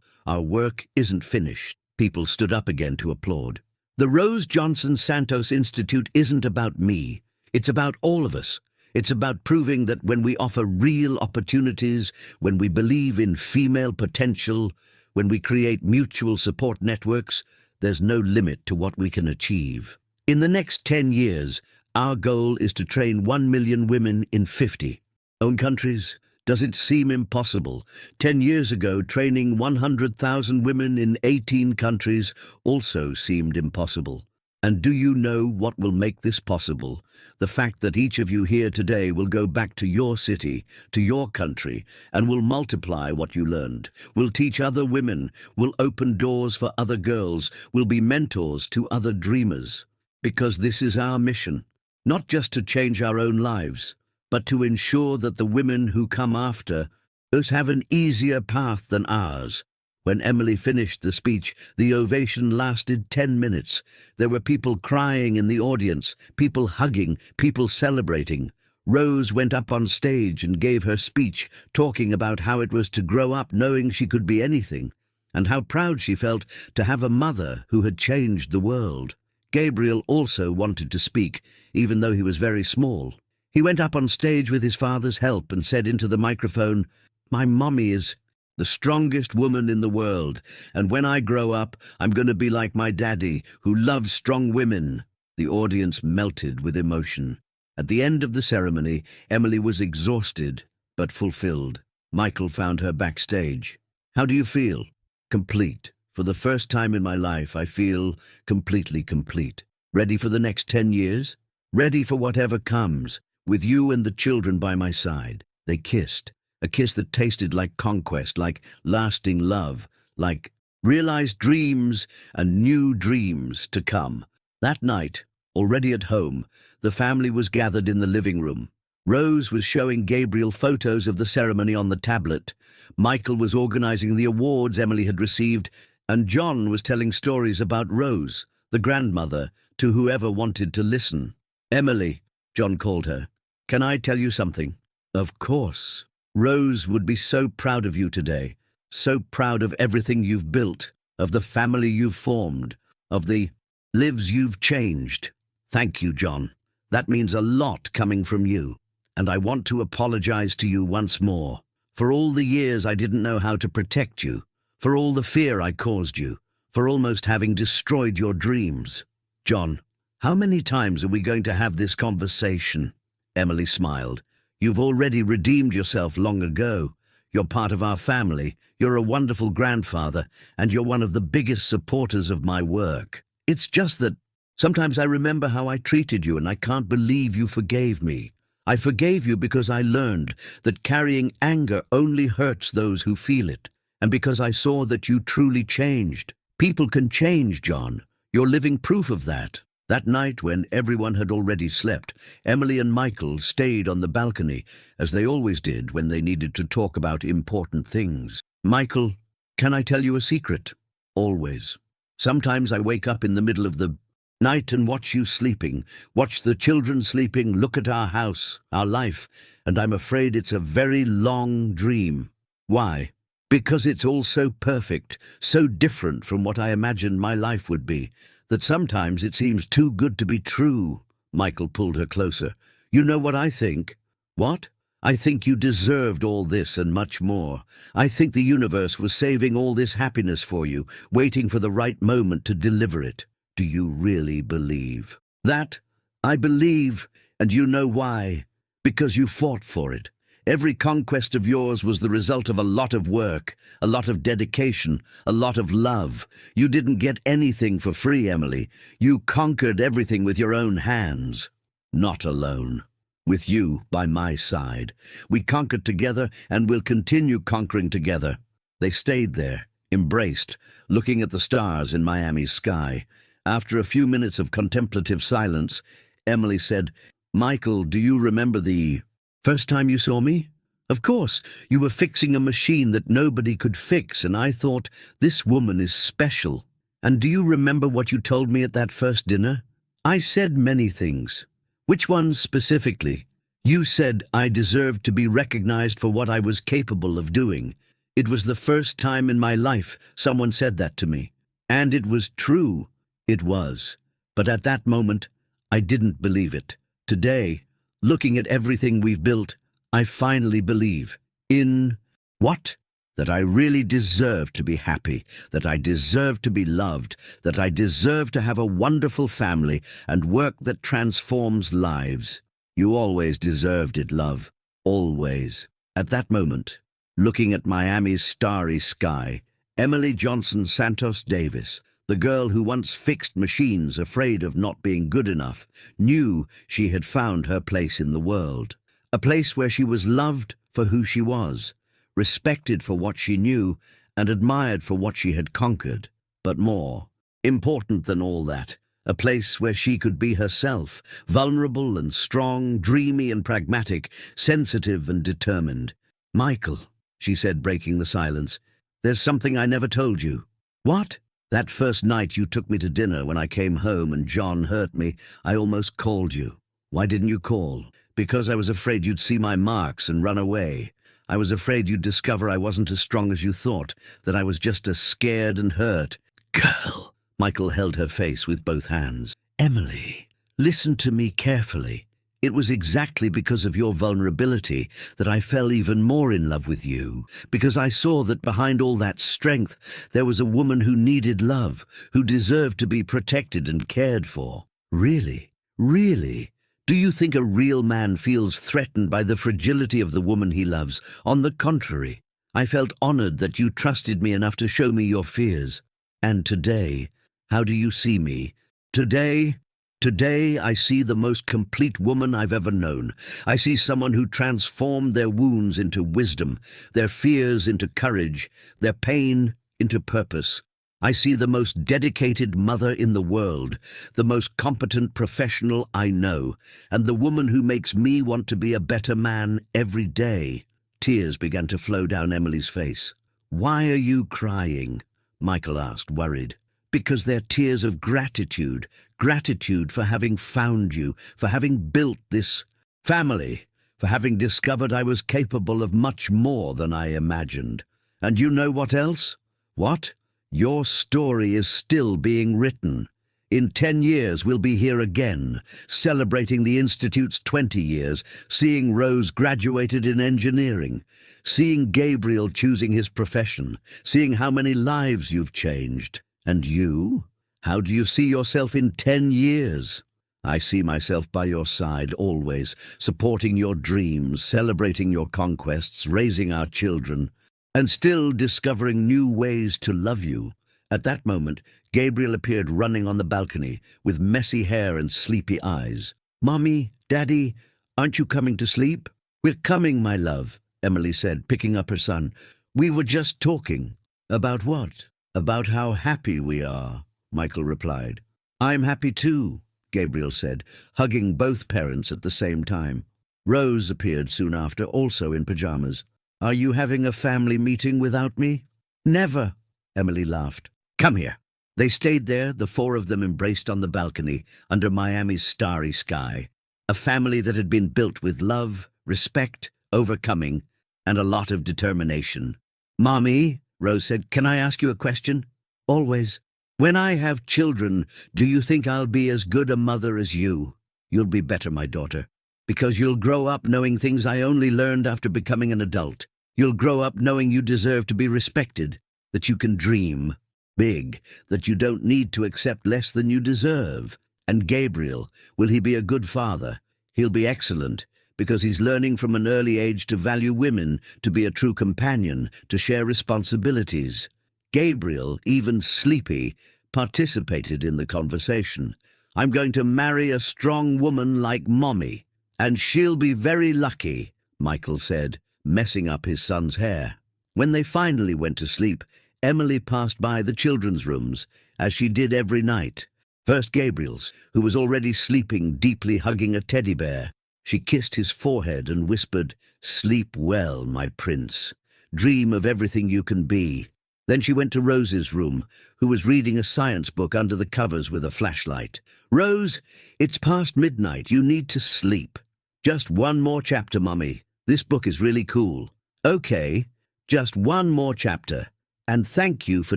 our work isn't finished." People stood up again to applaud. "The Rose Johnson Santos Institute isn't about me. It's about all of us. It's about proving that when we offer real opportunities, when we believe in female potential, when we create mutual support networks, there's no limit to what we can achieve. In the next 10 years, our goal is to train 1 million women in 50 own countries. Does it seem impossible? 10 years ago, training 100,000 women in 18 countries also seemed impossible. And do you know what will make this possible? The fact that each of you here today will go back to your city, to your country, and will multiply what you learned, will teach other women, will open doors for other girls, will be mentors to other dreamers. Because this is our mission, not just to change our own lives, but to ensure that the women who come after Those have an easier path than ours." When Emily finished the speech, the ovation lasted 10 minutes. There were people crying in the audience, people hugging, people celebrating. Rose went up on stage and gave her speech, talking about how it was to grow up knowing she could be anything, and how proud she felt to have a mother who had changed the world. Gabriel also wanted to speak, even though he was very small. He went up on stage with his father's help and said into the microphone, "My mommy is the strongest woman in the world, and when I grow up, I'm going to be like my daddy, who loves strong women." The audience melted with emotion. At the end of the ceremony, Emily was exhausted but fulfilled. Michael found her backstage. "How do you feel?" "Complete. For the first time in my life, I feel completely complete. Ready for the next 10 years? Ready for whatever comes, with you and the children by my side." They kissed. A kiss that tasted like conquest, like lasting love, like realized dreams and new dreams to come. That night, already at home, the family was gathered in the living room. Rose was showing Gabriel photos of the ceremony on the tablet. Michael was organizing the awards Emily had received, and John was telling stories about Rose, the grandmother, to whoever wanted to listen. "Emily," John called her, "can I tell you something?" "Of course." "Rose would be so proud of you today, so proud of everything you've built, of the family you've formed, of the lives you've changed." "Thank you, John. That means a lot coming from you. And I want to apologize to you once more, for all the years I didn't know how to protect you, for all the fear I caused you, for almost having destroyed your dreams." "John, how many times are we going to have this conversation?" Emily smiled. "You've already redeemed yourself long ago. You're part of our family, you're a wonderful grandfather, and you're one of the biggest supporters of my work. It's just that sometimes I remember how I treated you, and I can't believe you forgave me. I forgave you because I learned that carrying anger only hurts those who feel it, and because I saw that you truly changed. People can change, John. You're living proof of that." That night, when everyone had already slept, Emily and Michael stayed on the balcony, as they always did when they needed to talk about important things. "Michael, can I tell you a secret?" "Always. Sometimes I wake up in the middle of the night and watch you sleeping, watch the children sleeping, look at our house, our life, and I'm afraid it's a very long dream." "Why?" "Because it's all so perfect, so different from what I imagined my life would be, that sometimes it seems too good to be true." Michael pulled her closer. "You know what I think?" "What?" "I think you deserved all this and much more. I think the universe was saving all this happiness for you, waiting for the right moment to deliver it." "Do you really believe?" "That? I believe, and you know why. Because you fought for it. Every conquest of yours was the result of a lot of work, a lot of dedication, a lot of love. You didn't get anything for free, Emily. You conquered everything with your own hands. Not alone. With you by my side. We conquered together and will continue conquering together." They stayed there, embraced, looking at the stars in Miami's sky. After a few minutes of contemplative silence, Emily said, "Michael, do you remember the first time you saw me? Of course, you were fixing a machine that nobody could fix, and I thought, this woman is special. And do you remember what you told me at that first dinner?" "I said many things." "Which ones specifically?" "You said I deserved to be recognized for what I was capable of doing. It was the first time in my life someone said that to me. And it was true. It was. But at that moment, I didn't believe it. Today, looking at everything we've built, I finally believe. In what? That I really deserve to be happy, that I deserve to be loved, that I deserve to have a wonderful family and work that transforms lives. You always deserved it, love. Always." At that moment, looking at Miami's starry sky, Emily Johnson Santos Davis, the girl who once fixed machines afraid of not being good enough, knew she had found her place in the world. A place where she was loved for who she was, respected for what she knew, and admired for what she had conquered. But more important than all that, a place where she could be herself, vulnerable and strong, dreamy and pragmatic, sensitive and determined. "Michael," she said, breaking the silence. "There's something I never told you." "What?" "That first night you took me to dinner when I came home and John hurt me, I almost called you." "Why didn't you call?" "Because I was afraid you'd see my marks and run away. I was afraid you'd discover I wasn't as strong as you thought, that I was just as scared and hurt." "Girl!" Michael held her face with both hands. "Emily, listen to me carefully. It was exactly because of your vulnerability that I fell even more in love with you, because I saw that behind all that strength there was a woman who needed love, who deserved to be protected and cared for." "Really? Really? Do you think a real man feels threatened by the fragility of the woman he loves? On the contrary, I felt honored that you trusted me enough to show me your fears. And today, how do you see me? Today I see the most complete woman I've ever known. I see someone who transformed their wounds into wisdom, their fears into courage, their pain into purpose. I see the most dedicated mother in the world, the most competent professional I know, and the woman who makes me want to be a better man every day." Tears began to flow down Emily's face. "Why are you crying?" Michael asked, worried. "Because they're tears of gratitude. Gratitude for having found you, for having built this family, for having discovered I was capable of much more than I imagined. And you know what else? What? Your story is still being written. In 10 years we'll be here again, celebrating the Institute's 20 years, seeing Rose graduated in engineering, seeing Gabriel choosing his profession, seeing how many lives you've changed. And you? How do you see yourself in 10 years? I see myself by your side always, supporting your dreams, celebrating your conquests, raising our children, and still discovering new ways to love you." At that moment, Gabriel appeared running on the balcony, with messy hair and sleepy eyes. "Mommy, Daddy, aren't you coming to sleep?" "We're coming, my love," Emily said, picking up her son. "We were just talking." "About what?" "About how happy we are," Michael replied. "I'm happy too," Gabriel said, hugging both parents at the same time. Rose appeared soon after, also in pajamas. "Are you having a family meeting without me?" "Never," Emily laughed. "Come here." They stayed there, the four of them embraced on the balcony, under Miami's starry sky. A family that had been built with love, respect, overcoming, and a lot of determination. "Mommy," Rose said, "can I ask you a question?" "Always." "When I have children, do you think I'll be as good a mother as you?" "You'll be better, my daughter, because you'll grow up knowing things I only learned after becoming an adult. You'll grow up knowing you deserve to be respected, that you can dream big, that you don't need to accept less than you deserve. And Gabriel, will he be a good father? He'll be excellent, because he's learning from an early age to value women, to be a true companion, to share responsibilities." Gabriel, even sleepy, participated in the conversation. "I'm going to marry a strong woman like Mommy, and she'll be very lucky," Michael said, messing up his son's hair. When they finally went to sleep, Emily passed by the children's rooms, as she did every night. First Gabriel's, who was already sleeping, deeply hugging a teddy bear. She kissed his forehead and whispered, "Sleep well, my prince. Dream of everything you can be." Then she went to Rose's room, who was reading a science book under the covers with a flashlight. "Rose, it's past midnight. You need to sleep." "Just one more chapter, Mummy. This book is really cool." "Okay, just one more chapter. And thank you for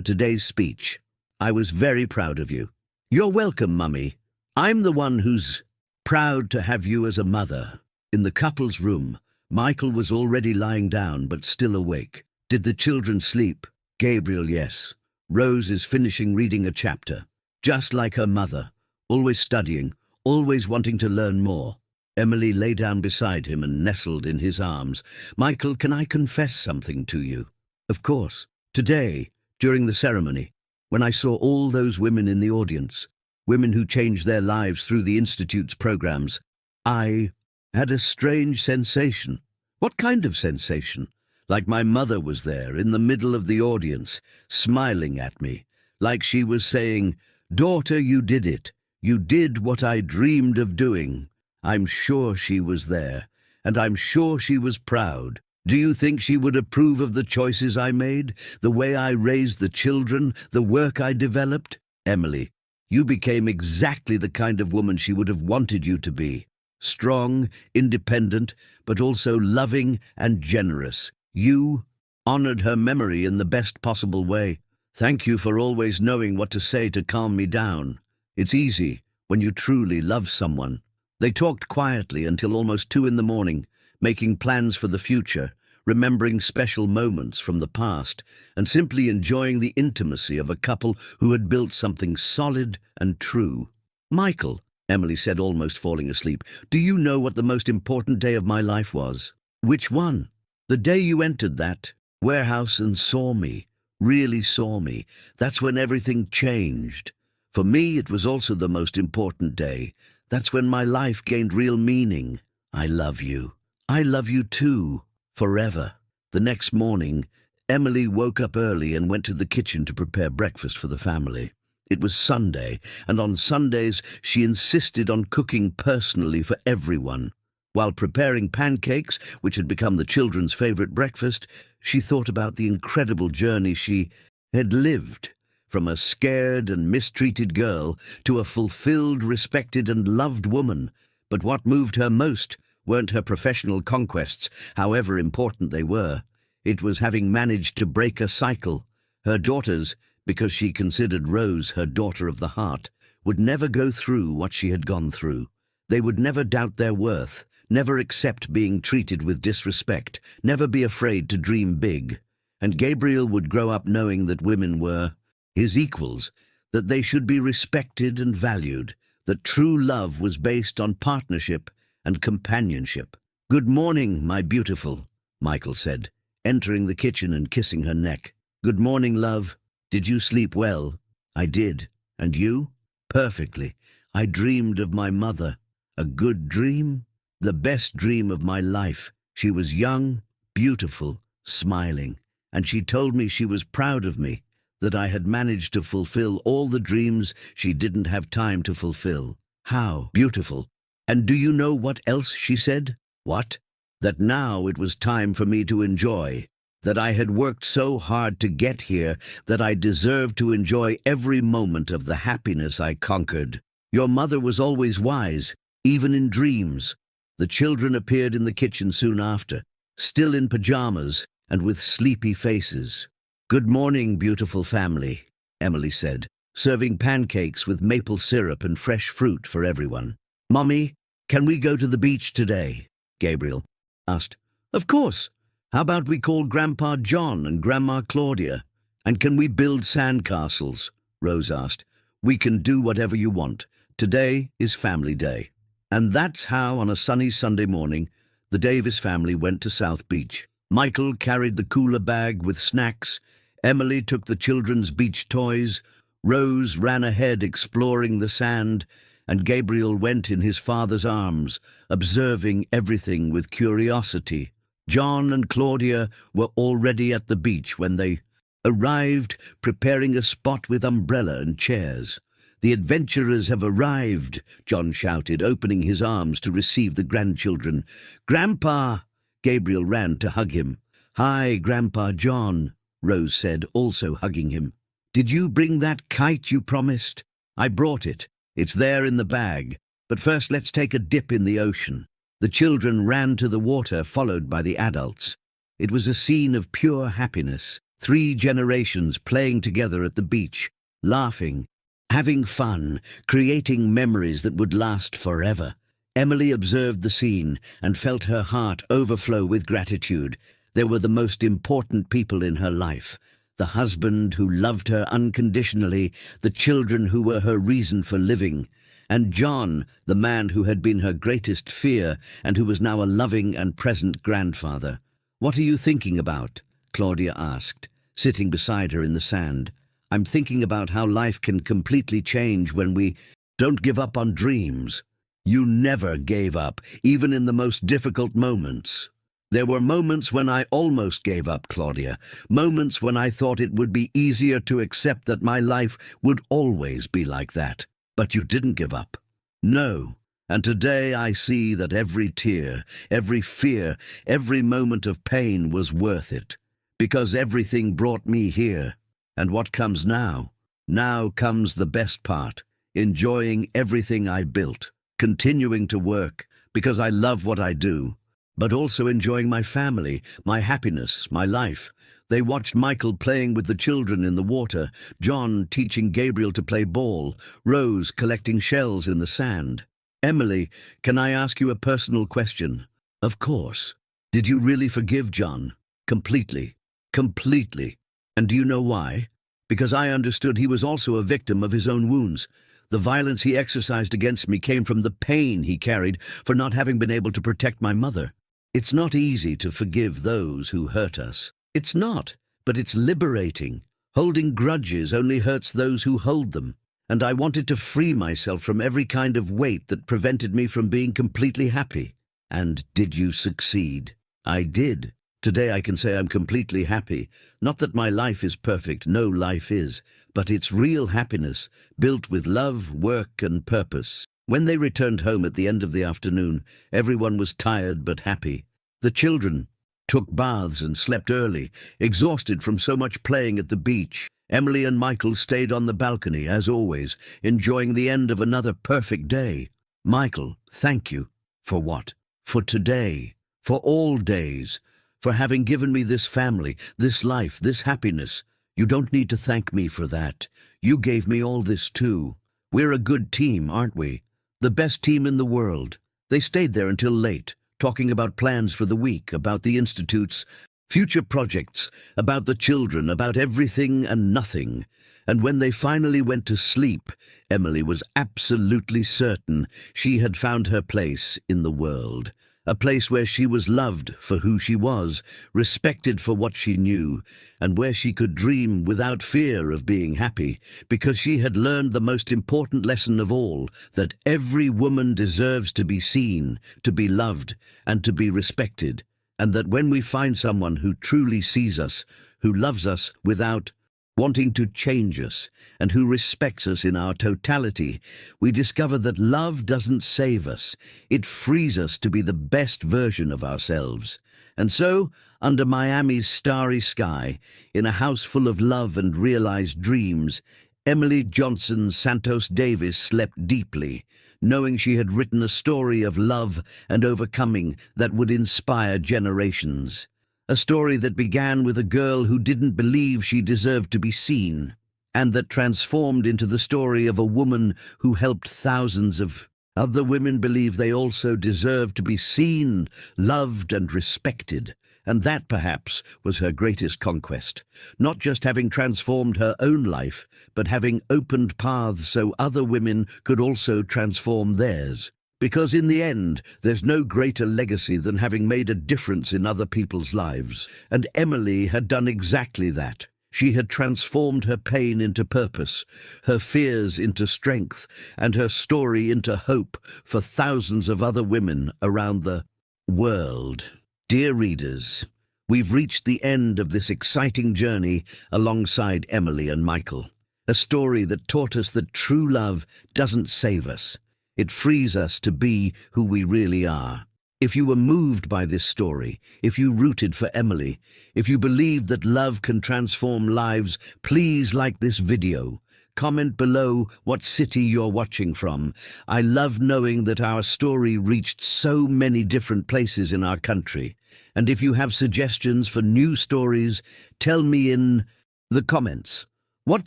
today's speech. I was very proud of you." "You're welcome, Mummy. I'm the one who's proud to have you as a mother." In the couple's room, Michael was already lying down but still awake. Did the children sleep? Gabriel, yes. Rose is finishing reading a chapter. Just like her mother, always studying, always wanting to learn more. Emily lay down beside him and nestled in his arms. "Michael, can I confess something to you?" "Of course." "Today, during the ceremony, when I saw all those women in the audience, women who changed their lives through the Institute's programs, I had a strange sensation." "What kind of sensation?" "Like my mother was there, in the middle of the audience, smiling at me, like she was saying, 'Daughter, you did it. You did what I dreamed of doing.' I'm sure she was there, and I'm sure she was proud. Do you think she would approve of the choices I made, the way I raised the children, the work I developed? Emily, you became exactly the kind of woman she would have wanted you to be. Strong, independent, but also loving and generous. You honored her memory in the best possible way. Thank you for always knowing what to say to calm me down. It's easy when you truly love someone. They talked quietly until almost 2 in the morning, making plans for the future, remembering special moments from the past, and simply enjoying the intimacy of a couple who had built something solid and true. Michael, Emily said, almost falling asleep, do you know what the most important day of my life was? Which one? The day you entered that warehouse and saw me, really saw me. That's when everything changed. For me, it was also the most important day. That's when my life gained real meaning. I love you. I love you too, forever. The next morning, Emily woke up early and went to the kitchen to prepare breakfast for the family. It was Sunday, and on Sundays she insisted on cooking personally for everyone. While preparing pancakes, which had become the children's favorite breakfast, she thought about the incredible journey she had lived, from a scared and mistreated girl to a fulfilled, respected and loved woman. But what moved her most weren't her professional conquests, however important they were. It was having managed to break a cycle. Her daughters, because she considered Rose her daughter of the heart, would never go through what she had gone through. They would never doubt their worth, never accept being treated with disrespect, never be afraid to dream big. And Gabriel would grow up knowing that women were his equals, that they should be respected and valued, that true love was based on partnership and companionship. "Good morning, my beautiful," Michael said, entering the kitchen and kissing her neck. "Good morning, love. Did you sleep well?" "I did. And you?" "Perfectly. I dreamed of my mother." "A good dream?" "The best dream of my life. She was young, beautiful, smiling, and she told me she was proud of me, that I had managed to fulfill all the dreams she didn't have time to fulfill." "How beautiful. And do you know what else she said?" "What?" "That now it was time for me to enjoy, that I had worked so hard to get here, that I deserved to enjoy every moment of the happiness I conquered. Your mother was always wise, even in dreams." The children appeared in the kitchen soon after, still in pajamas and with sleepy faces. "Good morning, beautiful family," Emily said, serving pancakes with maple syrup and fresh fruit for everyone. "Mommy, can we go to the beach today?" Gabriel asked. "Of course. How about we call Grandpa John and Grandma Claudia? And can we build sandcastles?" Rose asked. "We can do whatever you want. Today is family day." And that's how, on a sunny Sunday morning, the Davis family went to South Beach. Michael carried the cooler bag with snacks. Emily took the children's beach toys. Rose ran ahead exploring the sand, and Gabriel went in his father's arms, observing everything with curiosity. John and Claudia were already at the beach when they arrived, preparing a spot with umbrella and chairs. "The adventurers have arrived," John shouted, opening his arms to receive the grandchildren. "Grandpa!" Gabriel ran to hug him. "Hi, Grandpa John," Rose said, also hugging him. "Did you bring that kite you promised?" "I brought it. It's there in the bag. But first let's take a dip in the ocean." The children ran to the water, followed by the adults. It was a scene of pure happiness. 3 generations playing together at the beach, laughing, having fun, creating memories that would last forever. Emily observed the scene and felt her heart overflow with gratitude. They were the most important people in her life. The husband who loved her unconditionally, the children who were her reason for living, and John, the man who had been her greatest fear and who was now a loving and present grandfather. "What are you thinking about?" Claudia asked, sitting beside her in the sand. "I'm thinking about how life can completely change when we don't give up on dreams." "You never gave up, even in the most difficult moments." "There were moments when I almost gave up, Claudia. Moments when I thought it would be easier to accept that my life would always be like that. But you didn't give up." "No, And today I see that every tear, every fear, every moment of pain was worth it, because everything brought me here. And what comes now? Now comes the best part, enjoying everything I built, continuing to work, because I love what I do, but also enjoying my family, my happiness, my life. They watched Michael playing with the children in the water, John teaching Gabriel to play ball, Rose collecting shells in the sand. Emily, can I ask you a personal question? Of course. Did you really forgive John? Completely. Completely. And do you know why? Because I understood he was also a victim of his own wounds. The violence he exercised against me came from the pain he carried for not having been able to protect my mother. It's not easy to forgive those who hurt us. It's not, but it's liberating. Holding grudges only hurts those who hold them. And I wanted to free myself from every kind of weight that prevented me from being completely happy. And did you succeed? I did. Today I can say I'm completely happy. Not that my life is perfect, no life is, but it's real happiness, built with love, work, and purpose. When they returned home at the end of the afternoon, everyone was tired but happy. The children took baths and slept early, exhausted from so much playing at the beach. Emily and Michael stayed on the balcony, as always, enjoying the end of another perfect day. Michael, thank you. For what? For today. For all days. For having given me this family, this life, this happiness. You don't need to thank me for that. You gave me all this too. We're a good team, aren't we? The best team in the world. They stayed there until late, talking about plans for the week, about the institute's future projects, about the children, about everything and nothing. And when they finally went to sleep, Emily was absolutely certain she had found her place in the world. A place where she was loved for who she was, respected for what she knew, and where she could dream without fear of being happy, because she had learned the most important lesson of all, that every woman deserves to be seen, to be loved, and to be respected, and that when we find someone who truly sees us, who loves us without wanting to change us, and who respects us in our totality, we discover that love doesn't save us. It frees us to be the best version of ourselves. And so, under Miami's starry sky, in a house full of love and realized dreams, Emily Johnson Santos Davis slept deeply, knowing she had written a story of love and overcoming that would inspire generations. A story that began with a girl who didn't believe she deserved to be seen, and that transformed into the story of a woman who helped thousands of other women believe they also deserved to be seen, loved, and respected. And that, perhaps, was her greatest conquest. Not just having transformed her own life, but having opened paths so other women could also transform theirs. Because in the end, there's no greater legacy than having made a difference in other people's lives. And Emily had done exactly that. She had transformed her pain into purpose, her fears into strength, and her story into hope for thousands of other women around the world. Dear readers, we've reached the end of this exciting journey alongside Emily and Michael. A story that taught us that true love doesn't save us. It frees us to be who we really are. If you were moved by this story, if you rooted for Emily, if you believed that love can transform lives, please like this video. Comment below what city you're watching from. I love knowing that our story reached so many different places in our country. And if you have suggestions for new stories, tell me in the comments. What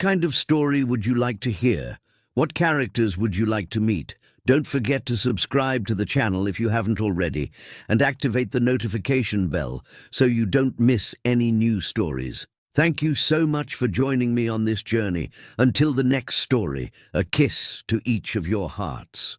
kind of story would you like to hear? What characters would you like to meet? Don't forget to subscribe to the channel if you haven't already, and activate the notification bell so you don't miss any new stories. Thank you so much for joining me on this journey. Until the next story, a kiss to each of your hearts.